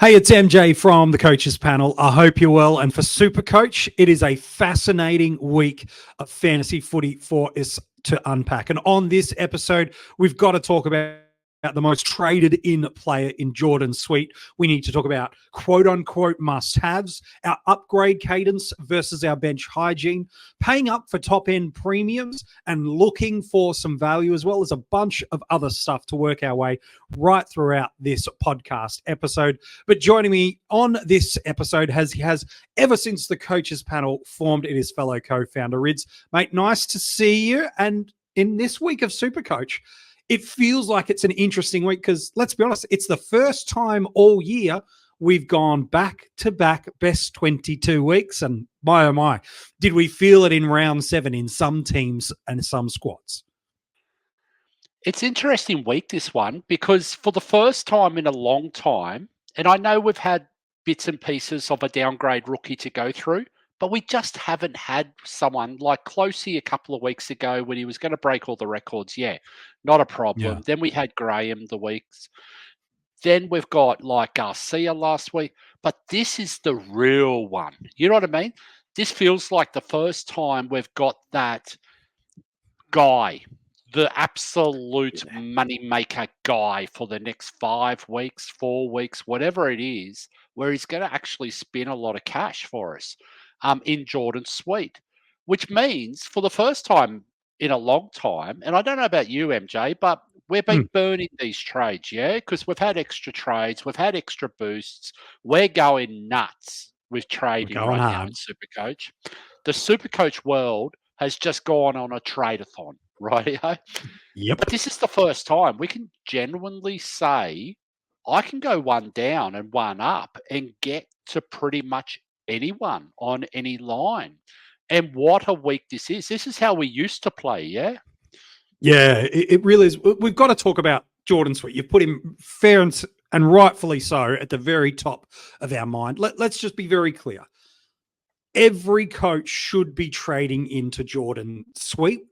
Hey, it's MJ from the Coaches Panel. I hope you're well. And for SuperCoach, it is a fascinating week of fantasy footy for us to unpack. And on this episode, we've got to talk about the most traded in player in Jordon Sweet. We need to talk about quote unquote must haves, our upgrade cadence versus our bench hygiene, paying up for top end premiums and looking for some value, as well as a bunch of other stuff to work our way right throughout this podcast episode. But joining me on this episode has ever since the Coaches Panel formed, it is fellow co-founder Rids. Mate, nice to see you. And in this week of SuperCoach, it feels like it's an interesting week because, let's be honest, it's the first time all year we've gone back-to-back best 22 weeks. And my, oh my, did we feel it in round 7 in some teams and some squads? It's an interesting week, this one, because for the first time in a long time, and I know we've had bits and pieces of a downgrade rookie to go through, but we just haven't had someone like Closey a couple of weeks ago when he was going to break all the records. Yeah, not a problem. Yeah. Then we had Graham the weeks. Then we've got like Garcia last week, but this is the real one. You know what I mean? This feels like the first time we've got that guy, the absolute money maker guy for the next 5 weeks, 4 weeks, whatever it is, where he's going to actually spin a lot of cash for us in Jordon Sweet, which means for the first time in a long time, and I don't know about you, MJ, but we've been burning these trades, yeah? Because we've had extra trades, we've had extra boosts. We're going nuts with trading right now in SuperCoach. The SuperCoach world has just gone on a trade-a-thon, right? Yep. But this is the first time we can genuinely say, I can go one down and one up and get to pretty much anyone on any line. And what a week this is. This is how we used to play, yeah? Yeah, it really is. We've got to talk about Jordon Sweet. You've put him fair and rightfully so at the very top of our mind. Let's just be very clear. Every coach should be trading into Jordon Sweet.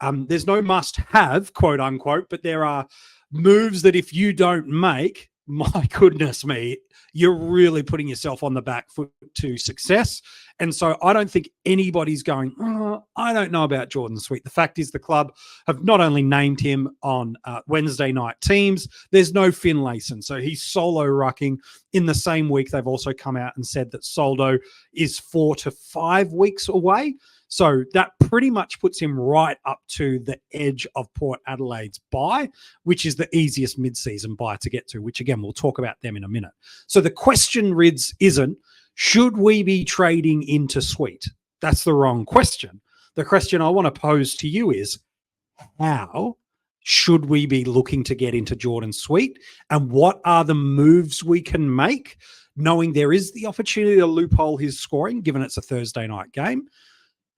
There's no must-have, quote unquote, but there are moves that if you don't make, my goodness me, you're really putting yourself on the back foot to success. And so I don't think anybody's going, oh, I don't know about Jordon Sweet. The fact is the club have not only named him on Wednesday night teams, there's no Finlayson. So he's solo rucking. In the same week, they've also come out and said that Soldo is 4 to 5 weeks away. So that pretty much puts him right up to the edge of Port Adelaide's bye, which is the easiest mid-season bye to get to, which again, we'll talk about them in a minute. So the question, Rids, isn't, should we be trading into Sweet? That's the wrong question. The question I want to pose to you is, how should we be looking to get into Jordon Sweet? And what are the moves we can make, knowing there is the opportunity to loophole his scoring, given it's a Thursday night game?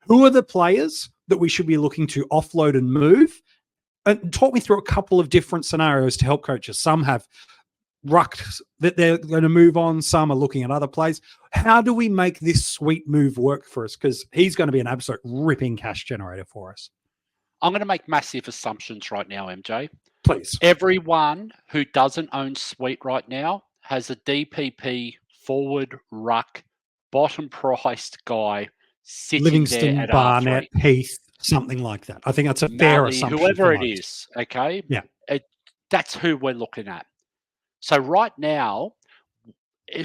Who are the players that we should be looking to offload and move? And talk me through a couple of different scenarios to help coaches. Some have rucked that they're going to move on. Some are looking at other plays. How do we make this Sweet move work for us? Because he's going to be an absolute ripping cash generator for us. I'm going to make massive assumptions right now, MJ. Please. Everyone who doesn't own Sweet right now has a DPP forward ruck, bottom priced guy sitting Livingston, there at Barnett, R3. Heath, something like that. I think that's a fair assumption. Whoever it is, okay? Yeah. That's who we're looking at. So right now,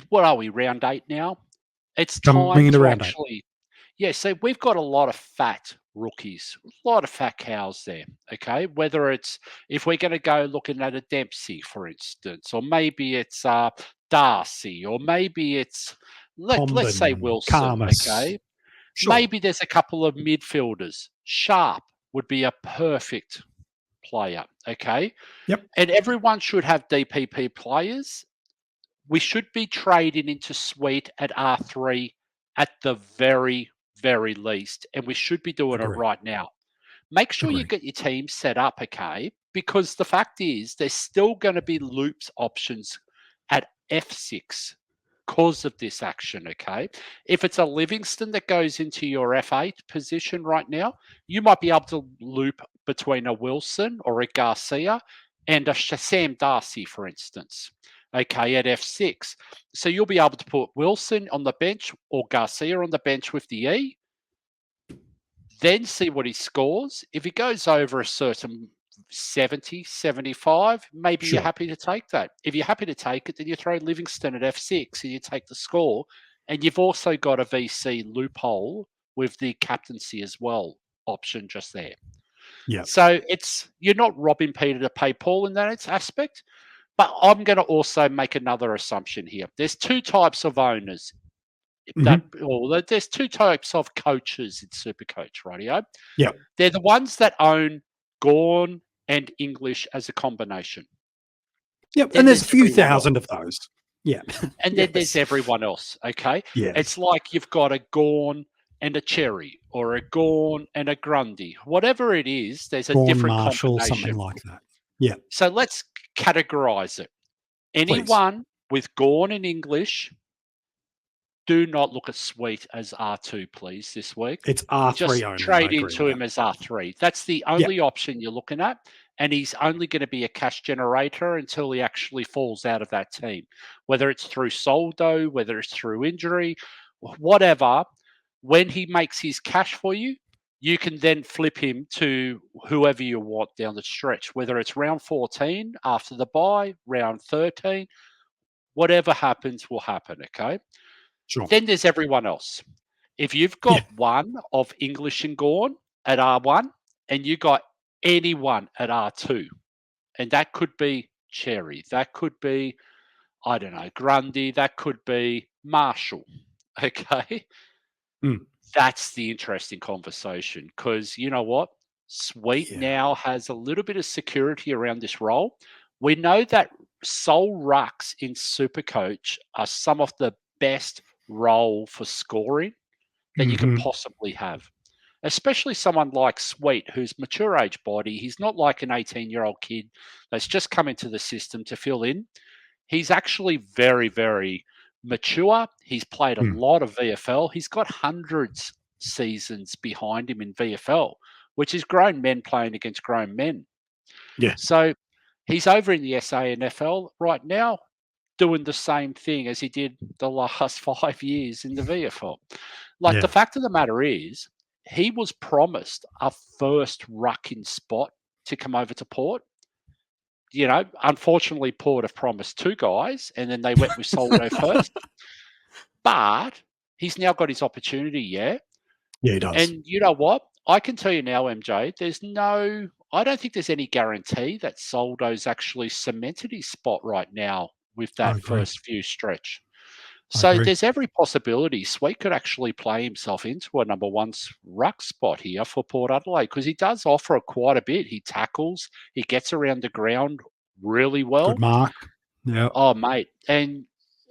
what are we, round 8 now? It's time to actually... Yeah, so we've got a lot of fat rookies, a lot of fat cows there, okay? Whether it's, if we're going to go looking at a Dempsey, for instance, or maybe it's Darcy, or maybe it's, let's say Wilson, Karmas. okay? Sure. Maybe there's a couple of midfielders. Sharp would be a perfect player, okay? Yep. And everyone should have DPP players. We should be trading into Sweet at R3 at the very, very least, and we should be doing it right now. Make sure you get your team set up, okay? Because the fact is, there's still going to be loops options at F6 because of this action, okay? If it's a Livingston that goes into your F8 position right now, you might be able to loop between a Wilson or a Garcia and a Sam Darcy, for instance. okay, at F6. So you'll be able to put Wilson on the bench or Garcia on the bench with the E, then see what he scores. If he goes over a certain 70, 75, maybe you're Sure. happy to take that. If you're happy to take it, then you throw Livingston at F6 and you take the score. And you've also got a VC loophole with the captaincy as well option just there. Yeah. So you're not robbing Peter to pay Paul in that aspect. But I'm going to also make another assumption here. There's two types of owners. There's two types of coaches in SuperCoach, rightio? Yeah. They're the ones that own Gorn and English as a combination. Yep. Then And there's a few everyone thousand else. of those. Yeah. And then there's everyone else, okay? Yeah. It's like you've got a Gorn and a Cherry or a Gorn and a Grundy. Whatever it is, there's a Gorn different Marshall, combination. something like that. Yeah. So let's categorize it. Anyone with Gorn in English, do not look at Sweet as R2, please, this week. It's R3 Just only. trade into him as R3. That's the only option you're looking at. And he's only going to be a cash generator until he actually falls out of that team, whether it's through soldo, whether it's through injury, whatever. When he makes his cash for you, you can then flip him to whoever you want down the stretch, whether it's round 14 after the bye, round 13, whatever happens will happen, okay? Sure. Then there's everyone else. If you've got one of English and Gorn at R1 and you got anyone at R2, and that could be Cherry, that could be, I don't know, Grundy, that could be Marshall, okay? That's the interesting conversation because you know what? Sweet now has a little bit of security around this role. We know that sole rucks in SuperCoach are some of the best role for scoring that you can possibly have, especially someone like Sweet, who's mature age body. He's not like an 18-year-old kid that's just come into the system to fill in. He's actually very, very mature. He's played a lot of VFL. He's got hundreds seasons behind him in VFL, which is grown men playing against grown men. Yeah. So he's over in the SANFL right now doing the same thing as he did the last 5 years in the VFL. Like the fact of the matter is, he was promised a first rucking spot to come over to Port. You know, unfortunately, Port have promised two guys, and then they went with Soldo first. But he's now got his opportunity, Yeah, he does. And you know what? I can tell you now, MJ, I don't think there's any guarantee that Soldo's actually cemented his spot right now with that first few stretch. So there's every possibility Sweet could actually play himself into a number one ruck spot here for Port Adelaide because he does offer quite a bit. He tackles, he gets around the ground really well. Good mark. Yeah. Oh, mate. And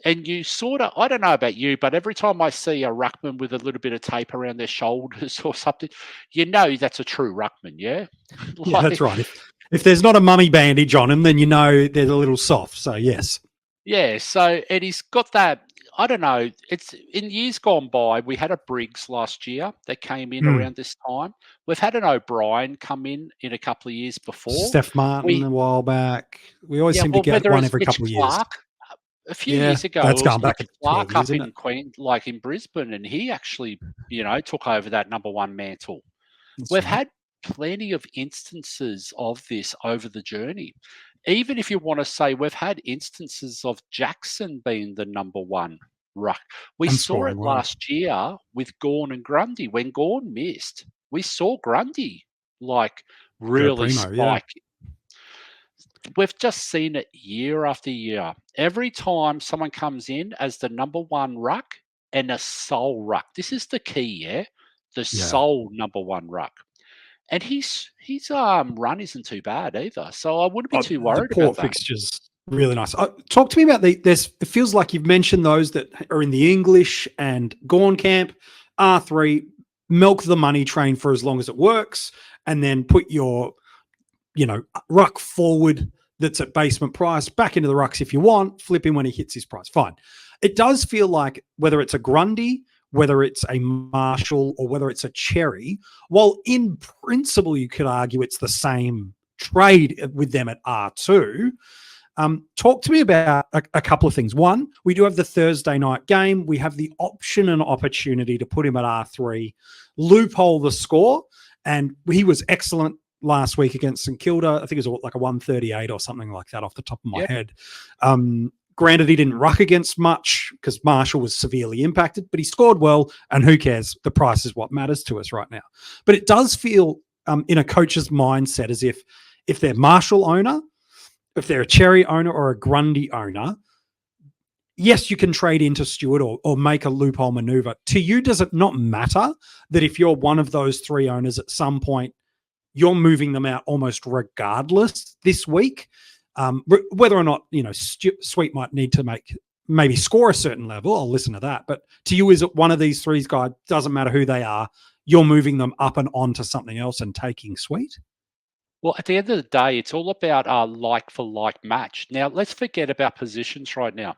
you sort of, I don't know about you, but every time I see a ruckman with a little bit of tape around their shoulders or something, you know that's a true ruckman, yeah? Yeah, that's right. If there's not a mummy bandage on him, then you know they're a little soft. So, yes. Yeah, so and he's got that, I don't know, it's in years gone by, we had a Briggs last year that came in around this time. We've had an O'Brien come in a couple of years before. Steph Martin a while back. We always seem to get one every couple of years. A few years ago, that's gone back Mitch Clark up in in Brisbane, and he actually, took over that number one mantle. We've had plenty of instances of this over the journey. Even if you want to say we've had instances of Jackson being the number one ruck. We saw it last year with Gorn and Grundy. When Gorn missed, we saw Grundy really spike. We've just seen it year after year. Every time someone comes in as the number one ruck and a sole ruck. This is the key, the sole number one ruck. And his run isn't too bad either. So I wouldn't be too worried about that. Fixtures really nice. Talk to me about it feels like you've mentioned those that are in the English and Gorn camp, R3, milk the money train for as long as it works, and then put your, ruck forward that's at basement price back into the rucks if you want, flip him when he hits his price. Fine. It does feel like whether it's a Grundy, whether it's a Marshall, or whether it's a Cherry, while in principle you could argue it's the same trade with them at R2, Talk to me about a couple of things. One, we do have the Thursday night game. We have the option and opportunity to put him at R3, loophole the score, and he was excellent last week against St Kilda. I think it was like a 138 or something like that off the top of my head. Granted, he didn't ruck against much because Marshall was severely impacted, but he scored well, and who cares? The price is what matters to us right now. But it does feel in a coach's mindset as if they're Marshall owner, if they're a Cherry owner or a Grundy owner, yes, you can trade into Stewart or make a loophole maneuver. To you, does it not matter that if you're one of those three owners at some point, you're moving them out almost regardless this week? Whether or not, Sweet might need to maybe score a certain level, I'll listen to that. But to you, is it one of these three guys, doesn't matter who they are, you're moving them up and on to something else and taking Sweet? Well, at the end of the day, it's all about a like-for-like match. Now, let's forget about positions right now.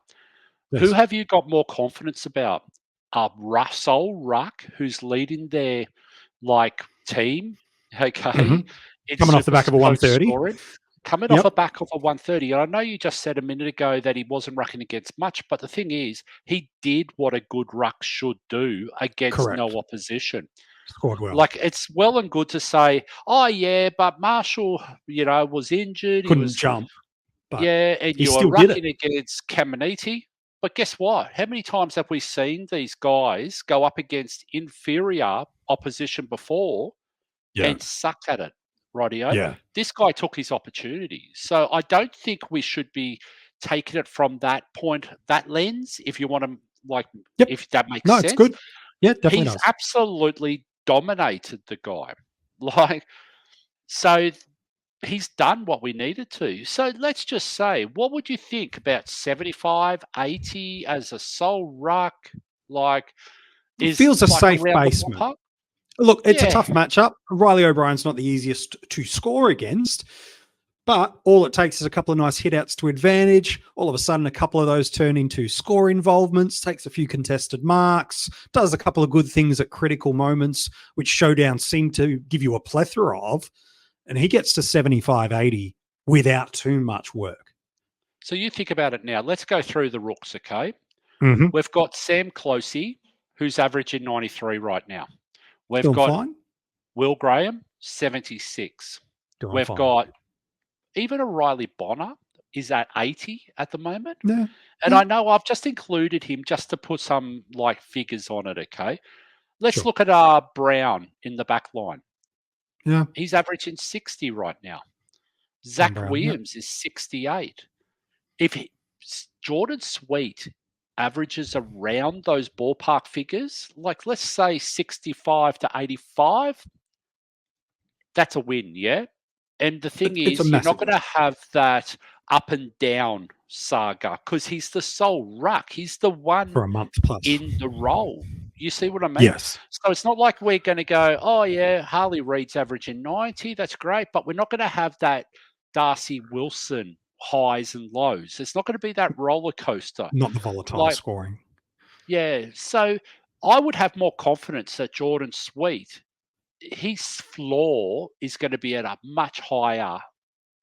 Yes. Who have you got more confidence about? Russell Ruck, who's leading their team, okay? Mm-hmm. Coming off the back of a 130. Scoring, coming off the back of a 130. And I know you just said a minute ago that he wasn't rucking against much, but the thing is, he did what a good ruck should do against no opposition. Scored well. It's well and good to say, oh, yeah, but Marshall, was injured. Couldn't jump. But and you were rucking against Caminiti. But guess what? How many times have we seen these guys go up against inferior opposition before and sucked at it, rightio? Yeah. This guy took his opportunity. So I don't think we should be taking it from that point, that lens, if you want to, if that makes sense. No, it's good. Yeah, definitely He's absolutely dominated the guy. So he's done what we needed to. So let's just say, what would you think about 75, 80 as a sole ruck? It feels a safe basement. Look, it's a tough matchup. Riley O'Brien's not the easiest to score against, but all it takes is a couple of nice hit-outs to advantage. All of a sudden, a couple of those turn into score involvements, takes a few contested marks, does a couple of good things at critical moments, which Showdown seem to give you a plethora of. And he gets to 75, 80 without too much work. So you think about it now. Let's go through the rooks, okay? Mm-hmm. We've got Sam Closey, who's averaging 93 right now. We've Doing got fine. Will Graham, 76. Doing fine. Got even a Riley Bonner is at 80 at the moment. Yeah. And I know I've just included him just to put some figures on it, okay? Let's look at Brown in the back line. Yeah. He's averaging 60 right now. Zach Williams is 68. If Jordon Sweet averages around those ballpark figures, let's say 65 to 85, that's a win, yeah? And the thing is, you're not going to have that up and down saga because he's the sole ruck. He's the one for a month plus in the role. You see what I mean? Yes. So it's not like we're going to go, oh, yeah, Harley Reid's averaging 90. That's great. But we're not going to have that Darcy Wilson highs and lows. It's not going to be that roller coaster. Not the volatile scoring. Yeah. So I would have more confidence that Jordon Sweet, his floor is going to be at a much higher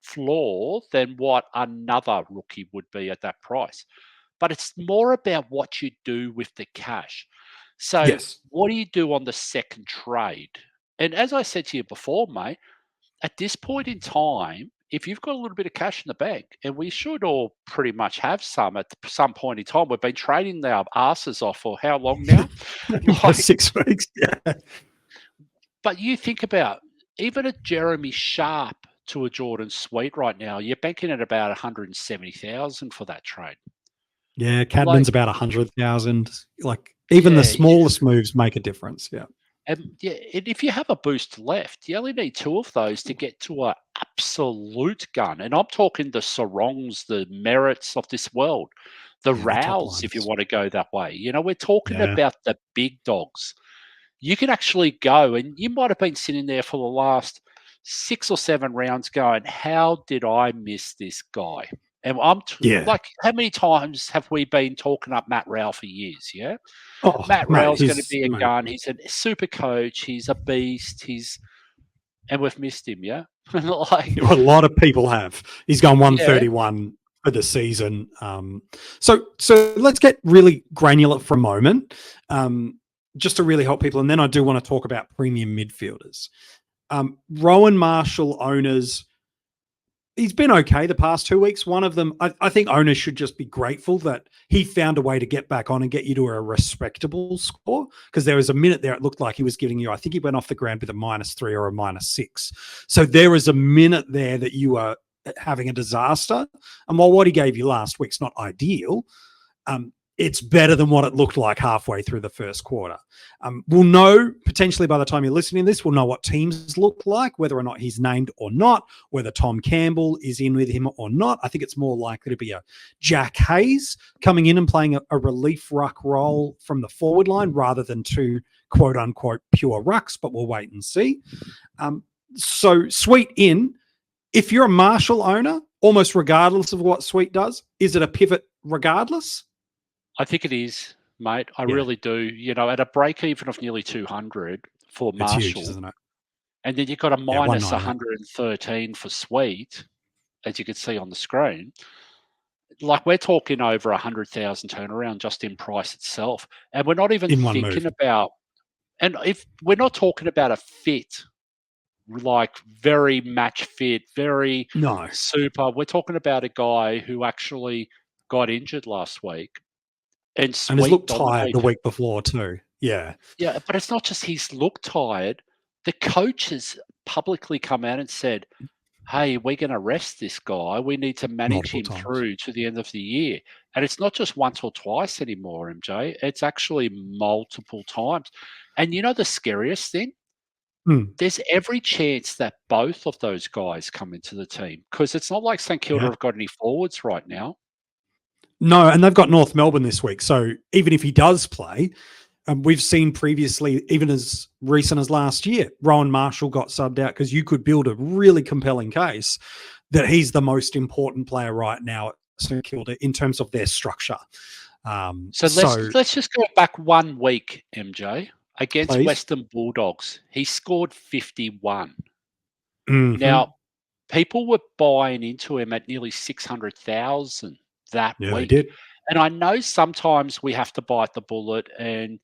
floor than what another rookie would be at that price. But it's more about what you do with the cash. So what do you do on the second trade? And as I said to you before, mate, at this point in time, if you've got a little bit of cash in the bank, and we should all pretty much have some at some point in time, we've been trading our asses off for how long now? 6 weeks. Yeah. But you think about even a Jeremy Sharp to a Jordon Sweet right now, you're banking at about 170,000 for that trade. Yeah, Cadman's about 100,000. Even the smallest moves make a difference. Yeah. And if you have a boost left, you only need 2 of those to get to an absolute gun. And I'm talking the Sarongs, the Merritts of this world, the Rows, if you want to go that way. We're talking about the big dogs. You can actually go, and you might have been sitting there for the last 6 or 7 rounds going, how did I miss this guy? And I'm how many times have we been talking up Matt Rowell for years? Yeah. Matt Rowell's going to be a gun. He's a super coach. He's a beast. And we've missed him. Yeah. A lot of people have. He's gone 131 for the season. So let's get really granular for a moment, just to really help people. And then I do want to talk about premium midfielders. Rowan Marshall owners, he's been okay the past 2 weeks. One of them, I think owners should just be grateful that he found a way to get back on and get you to a respectable score, because there was a minute there it looked like he was giving you, I think he went off the ground with a -3 or a -6. So there was a minute there that you were having a disaster. And while what he gave you last week's not ideal, it's better than what it looked like halfway through the first quarter. We'll know potentially by the time you're listening to this, we'll know what teams look like, whether or not he's named or not, whether Tom Campbell is in with him or not. I think it's more likely to be a Jack Hayes coming in and playing a relief ruck role from the forward line rather than two quote unquote pure rucks, but we'll wait and see. So Sweet in, if you're a Marshall owner, almost regardless of what Sweet does, is it a pivot regardless? I think it is, mate. I really do. You know, at a break even of nearly 200 for Marshall, it's huge, isn't it? and then you've got a minus 198. 113 for Sweet, as you can see on the screen. Like, we're talking over 100,000 turnaround just in price itself, and we're not even thinking about. And if we're not talking about a fit, like very match fit, very super. We're talking about a guy who actually got injured last week. And has looked tired the week before too. Yeah. Yeah, but it's not just he's looked tired. The coach has publicly come out and said, hey, we're going to rest this guy. We need to manage him through to the end of the year. And it's not just once or twice anymore, MJ. It's actually multiple times. And you know the scariest thing? There's every chance that both of those guys come into the team, because it's not like St Kilda have got any forwards right now. No, and they've got North Melbourne this week. So even if he does play, we've seen previously, even as recent as last year, Rowan Marshall got subbed out because you could build a really compelling case that he's the most important player right now at St Kilda in terms of their structure. So let's just go back 1 week, MJ, against Western Bulldogs. He scored 51. Now, people were buying into him at nearly 600,000 that week. They did. And I know sometimes we have to bite the bullet, and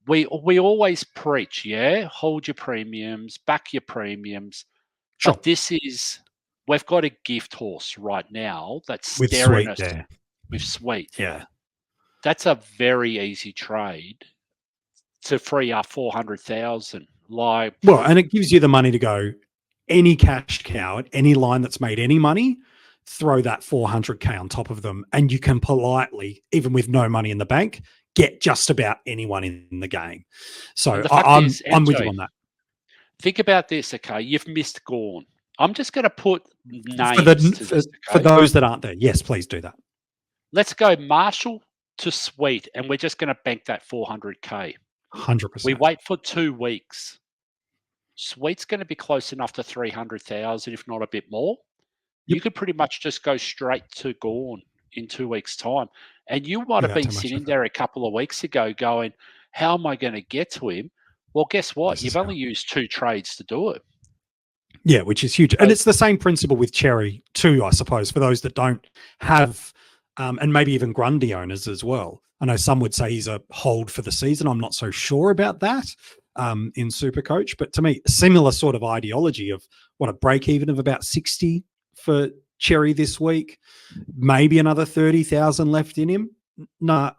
we always preach, hold your premiums, back your premiums. Sure. But we've got a gift horse right now that's with staring Sweet us there. with Sweet. Yeah. That's a very easy trade to free up 400,000. Well, and it gives you the money to go any cash cow at any line that's made any money, throw that 400K on top of them, and you can politely, even with no money in the bank, get just about anyone in the game. So I'm with you on that. Think about this, okay? You've missed Gawn. I'm just going to put names for those that aren't there. Yes, please do that. Let's go Marshall to Sweet, and we're just going to bank that 400K. 100%. We wait for 2 weeks. Sweet's going to be close enough to 300,000, if not a bit more. You could pretty much just go straight to Gawn in 2 weeks' time. And you might have been sitting there a couple of weeks ago going, how am I going to get to him? Well, guess what? You've only used 2 trades to do it. Yeah, which is huge. And it's the same principle with Cherry too, I suppose, for those that don't have, and maybe even Grundy owners as well. I know some would say he's a hold for the season. I'm not so sure about that in SuperCoach. But to me, a similar sort of ideology of what a break even of about 60 for Cherry this week, maybe another 30,000 left in him. No,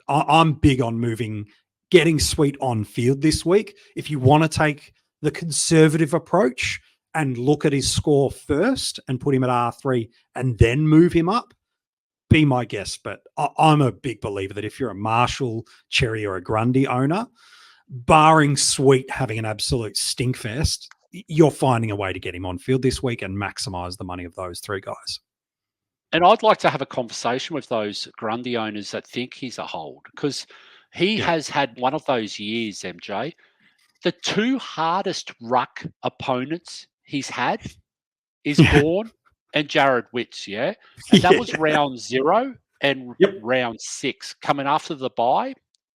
I'm big on getting Sweet on field this week. If you want to take the conservative approach and look at his score first and put him at R3 and then move him up, be my guest. But I'm a big believer that if you're a Marshall, Cherry, or a Grundy owner, barring Sweet having an absolute stinkfest, you're finding a way to get him on field this week and maximize the money of those 3 guys. And I'd like to have a conversation with those Grundy owners that think he's a hold, because he has had one of those years, MJ. The 2 hardest ruck opponents he's had is Gawn and Jared Witts, And that was round 0 and round 6, coming after the bye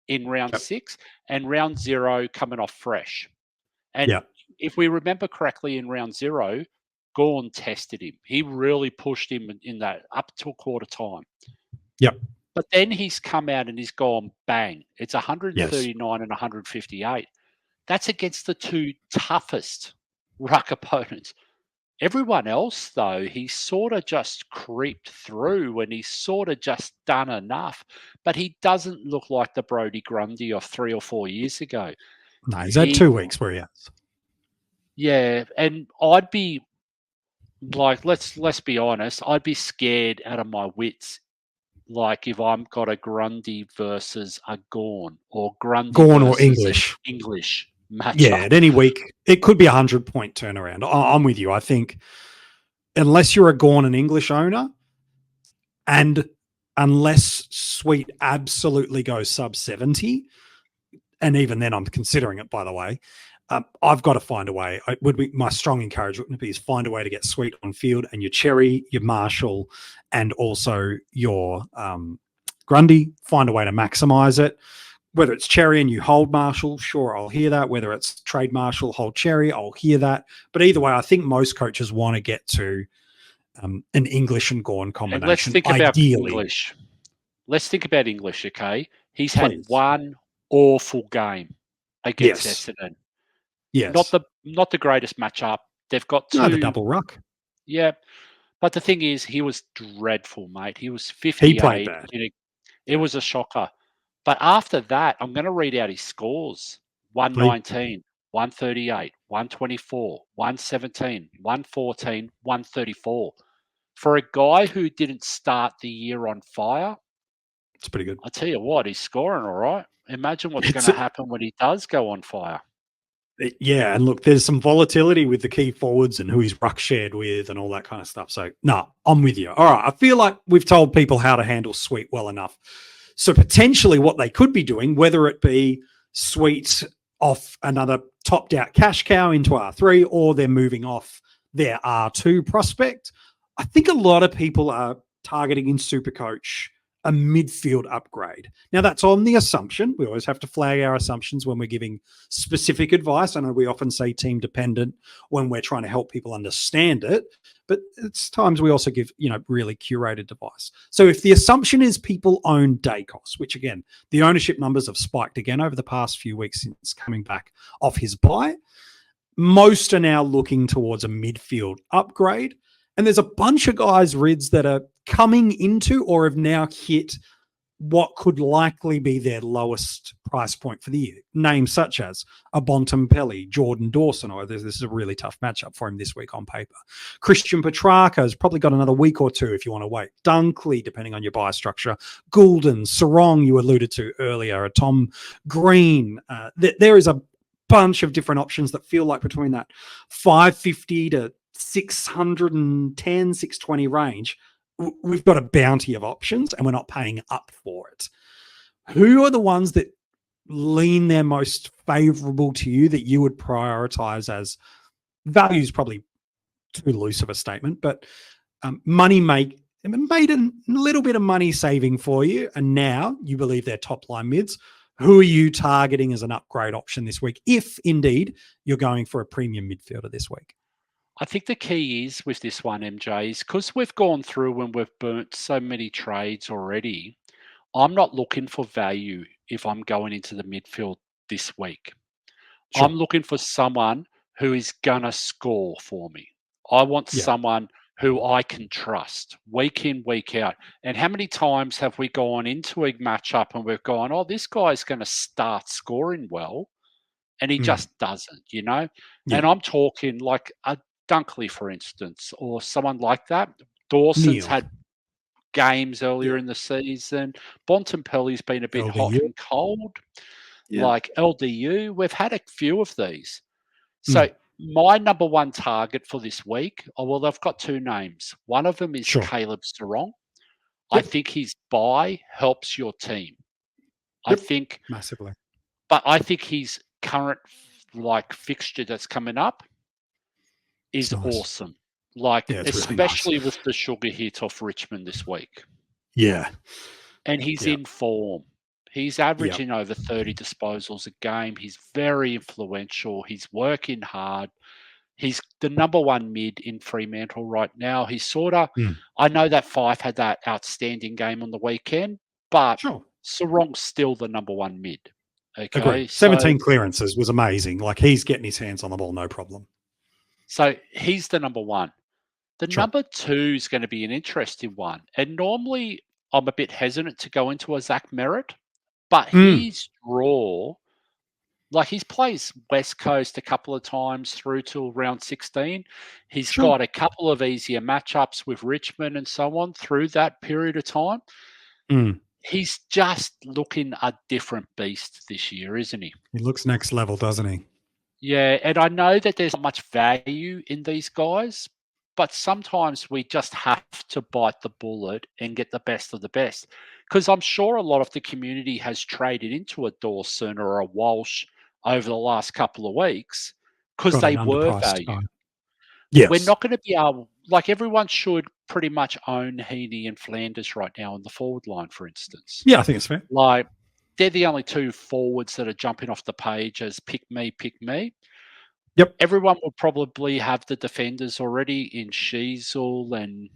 in round 6, and round 0 coming off fresh. And if we remember correctly, in round 0, Gorn tested him. He really pushed him in that up till quarter time. Yep. But then he's come out and he's gone bang. It's Yes. 139 and 158. That's against the two toughest ruck opponents. Everyone else, though, he's sort of just creeped through and he's sort of just done enough. But he doesn't look like the Brodie Grundy of 3 or 4 years ago. No, he's had 2 weeks where he has. Yeah, and I'd be like, let's be honest, I'd be scared out of my wits. Like if I'm got a Grundy versus a Gorn or Grundy Gorn or versus English matchup. Yeah, at any week, it could be a 100-point turnaround. I'm with you. I think unless you're a Gorn and English owner, and unless Sweet absolutely goes sub 70, and even then I'm considering it, by the way, I've got to find a way. My strong encouragement would be is find a way to get Sweet on field, and your Cherry, your Marshall, and also your Grundy, find a way to maximize it. Whether it's Cherry and you hold Marshall, sure, I'll hear that. Whether it's trade Marshall, hold Cherry, I'll hear that. But either way, I think most coaches want to get to an English and Gorn combination. And let's think about English. Let's think about English, okay? He's had one awful game against Essendon. Yes. Not the greatest matchup. They've got the double ruck. Yeah. But the thing is, he was dreadful, mate. He was 58. He played bad. It was a shocker. But after that, I'm going to read out his scores. 119, 138, 124, 117, 114, 134. For a guy who didn't start the year on fire, it's pretty good. I tell you what, he's scoring all right. Imagine what's going to happen when he does go on fire. Yeah, and look, there's some volatility with the key forwards and who he's ruck shared with and all that kind of stuff. So, no, I'm with you. All right, I feel like we've told people how to handle Sweet well enough. So potentially what they could be doing, whether it be Sweet off another topped out cash cow into R3 or they're moving off their R2 prospect, I think a lot of people are targeting in SuperCoach a midfield upgrade. Now that's on the assumption. We always have to flag our assumptions when we're giving specific advice. I know we often say team dependent when we're trying to help people understand it, but it's times we also give, really curated advice. So if the assumption is people own Dacos, which again, the ownership numbers have spiked again over the past few weeks since coming back off his bye, most are now looking towards a midfield upgrade. And there's a bunch of guys, Rids, that are coming into or have now hit what could likely be their lowest price point for the year. Names such as a Bontempelli, Jordan Dawson, or this is a really tough matchup for him this week on paper. Christian Petrarca's probably got another week or two if you want to wait. Dunkley, depending on your buy structure. Goulden, Sarong, you alluded to earlier, a Tom Green. There is a bunch of different options that feel like between that 550 to 610, 620 range, we've got a bounty of options and we're not paying up for it. Who are the ones that lean their most favorable to you that you would prioritize as value is probably too loose of a statement, but made a little bit of money saving for you and now you believe they're top line mids? Who are you targeting as an upgrade option this week, if indeed you're going for a premium midfielder this week? I think the key is with this one, MJ, is because we've gone through and we've burnt so many trades already, I'm not looking for value if I'm going into the midfield this week. Sure. I'm looking for someone who is going to score for me. I want someone who I can trust week in, week out. And how many times have we gone into a matchup and we've gone, oh, this guy's going to start scoring well, and he just doesn't, Yeah. And I'm talking like a Dunkley, for instance, or someone like that. Dawson's had games earlier in the season. Bontempelli's been a bit hot and cold. Like LDU, we've had a few of these. So my number one target for this week, I've got two names. One of them is Caleb Sarong. I think his buy helps your team. I think massively. But I think his current fixture that's coming up is awesome. Especially really nice. With the sugar hit off Richmond this week. Yeah. And he's in form. He's averaging over 30 disposals a game. He's very influential. He's working hard. He's the number one mid in Fremantle right now. He's sort of, Mm. I know that Fife had that outstanding game on the weekend, but Sure. Sarong's still the number one mid. Agree. Okay. 17 clearances was amazing. Like, he's getting his hands on the ball, no problem. So he's the number one. The Sure. number two is going to be an interesting one. And normally I'm a bit hesitant to go into a Zach Merritt, but his draw, like he's plays West Coast a couple of times through to round 16. He's Sure. got a couple of easier matchups with Richmond and so on through that period of time. He's just looking a different beast this year, isn't he? He looks next level, doesn't he? Yeah, and I know that there's not much value in these guys, but sometimes we just have to bite the bullet and get the best of the best. Because I'm sure a lot of the community has traded into a Dawson or a Walsh over the last couple of weeks because Got they an were underpriced value. guy. We're Yes. not going to be able, like everyone should pretty much own Heaney and Flanders right now in the forward line, for instance. Yeah, I think it's fair. Like they're the only two forwards that are jumping off the page as pick me, pick me. Yep. Everyone will probably have the defenders already in Sheasel and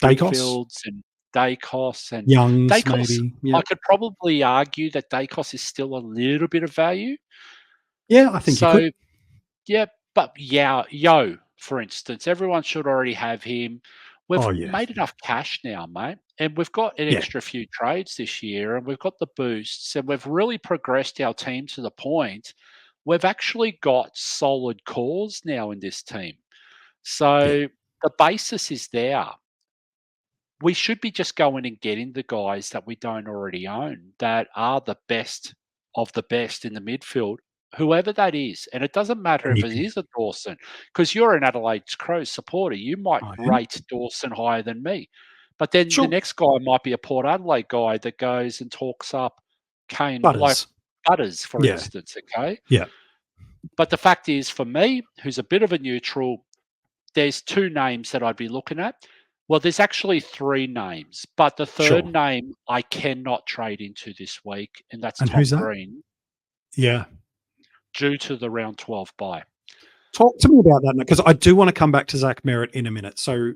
Dacos. Fields and Dacos and Youngs, Dacos. maybe. I Yep. could probably argue that Dacos is still a little bit of value. Yeah, I think you could. Yeah, but Yo, for instance, everyone should already have him. We've made enough cash now, mate, and we've got an extra few trades this year, and we've got the boosts, and we've really progressed our team to the point we've actually got solid cores now in this team. So the basis is there. We should be just going and getting the guys that we don't already own that are the best of the best in the midfield, whoever that is. And it doesn't matter if it is a Dawson, because you're an Adelaide Crows supporter. You might rate Dawson higher than me. But then the next guy might be a Port Adelaide guy that goes and talks up Kane, like Butters, for instance, okay? Yeah. But the fact is, for me, who's a bit of a neutral, there's two names that I'd be looking at. Well, there's actually three names, but the third name I cannot trade into this week, and that's Tom Green. Yeah. Due to the round 12 bye. Talk to me about that, because I do want to come back to Zach Merritt in a minute. So,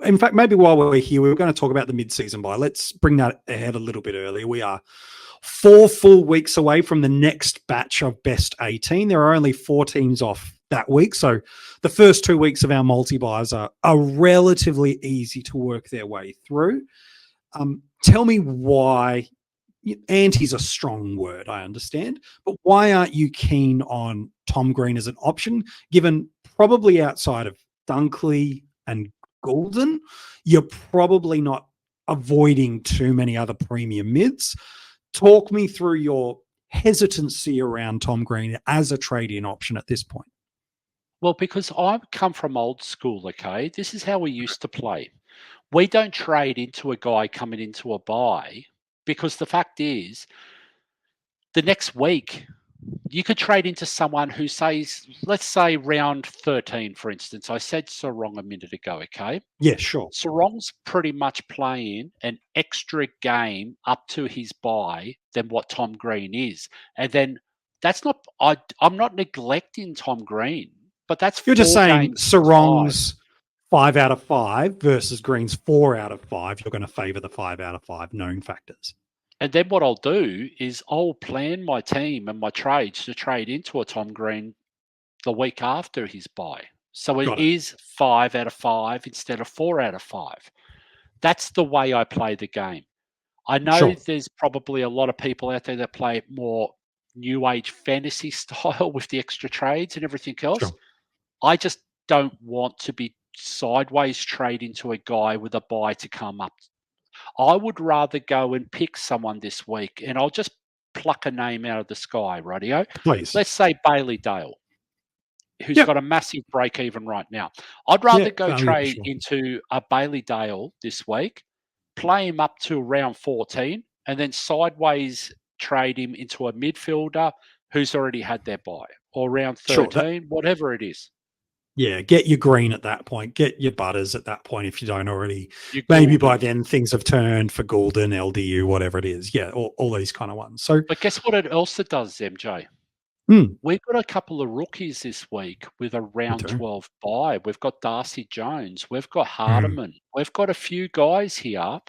in fact, maybe while we're here, we were going to talk about the mid-season bye. Let's bring that ahead a little bit earlier. We are 4 full weeks away from the next batch of best 18. There are only 4 teams off that week. So the first 2 weeks of our multi-buys are relatively easy to work their way through. Tell me why. Anti's a strong word, I understand, but why aren't you keen on Tom Green as an option, given probably outside of Dunkley and Goulden, you're probably not avoiding too many other premium mids? Talk me through your hesitancy around Tom Green as a trade-in option at this point. Well, because I've come from old school, okay? This is how we used to play. We don't trade into a guy coming into a buy, because the fact is, the next week, you could trade into someone who says, let's say round 13, for instance. I said Sarong a minute ago, okay? Yeah, sure. Sarong's pretty much playing an extra game up to his buy than what Tom Green is. And then that's not, I'm not neglecting Tom Green, but that's You're just saying Sarong's 5 out of 5 versus Green's 4 out of 5. You're going to favour the 5 out of 5 known factors. And then what I'll do is I'll plan my team and my trades to trade into a Tom Green the week after his buy. So it is 5 out of 5 instead of 4 out of 5. That's the way I play the game. I know there's probably a lot of people out there that play more new age fantasy style with the extra trades and everything else. I just don't want to be sideways trading to a guy with a buy to come up. I would rather go and pick someone this week, and I'll just pluck a name out of the sky, rightio? Please. Let's say Bailey Dale, who's got a massive break even right now. I'd rather go trade into a Bailey Dale this week, play him up to round 14, and then sideways trade him into a midfielder who's already had their buy, or round 13, whatever it is. Yeah, get your Green at that point. Get your Butters at that point if you don't already. Maybe by then things have turned for Goulden, LDU, whatever it is. Yeah, all these kind of ones. So, but guess what else it does, MJ? We've got a couple of rookies this week with a We round do. 12 bye. We've got Darcy Jones. We've got Mm. Hardiman. We've got a few guys here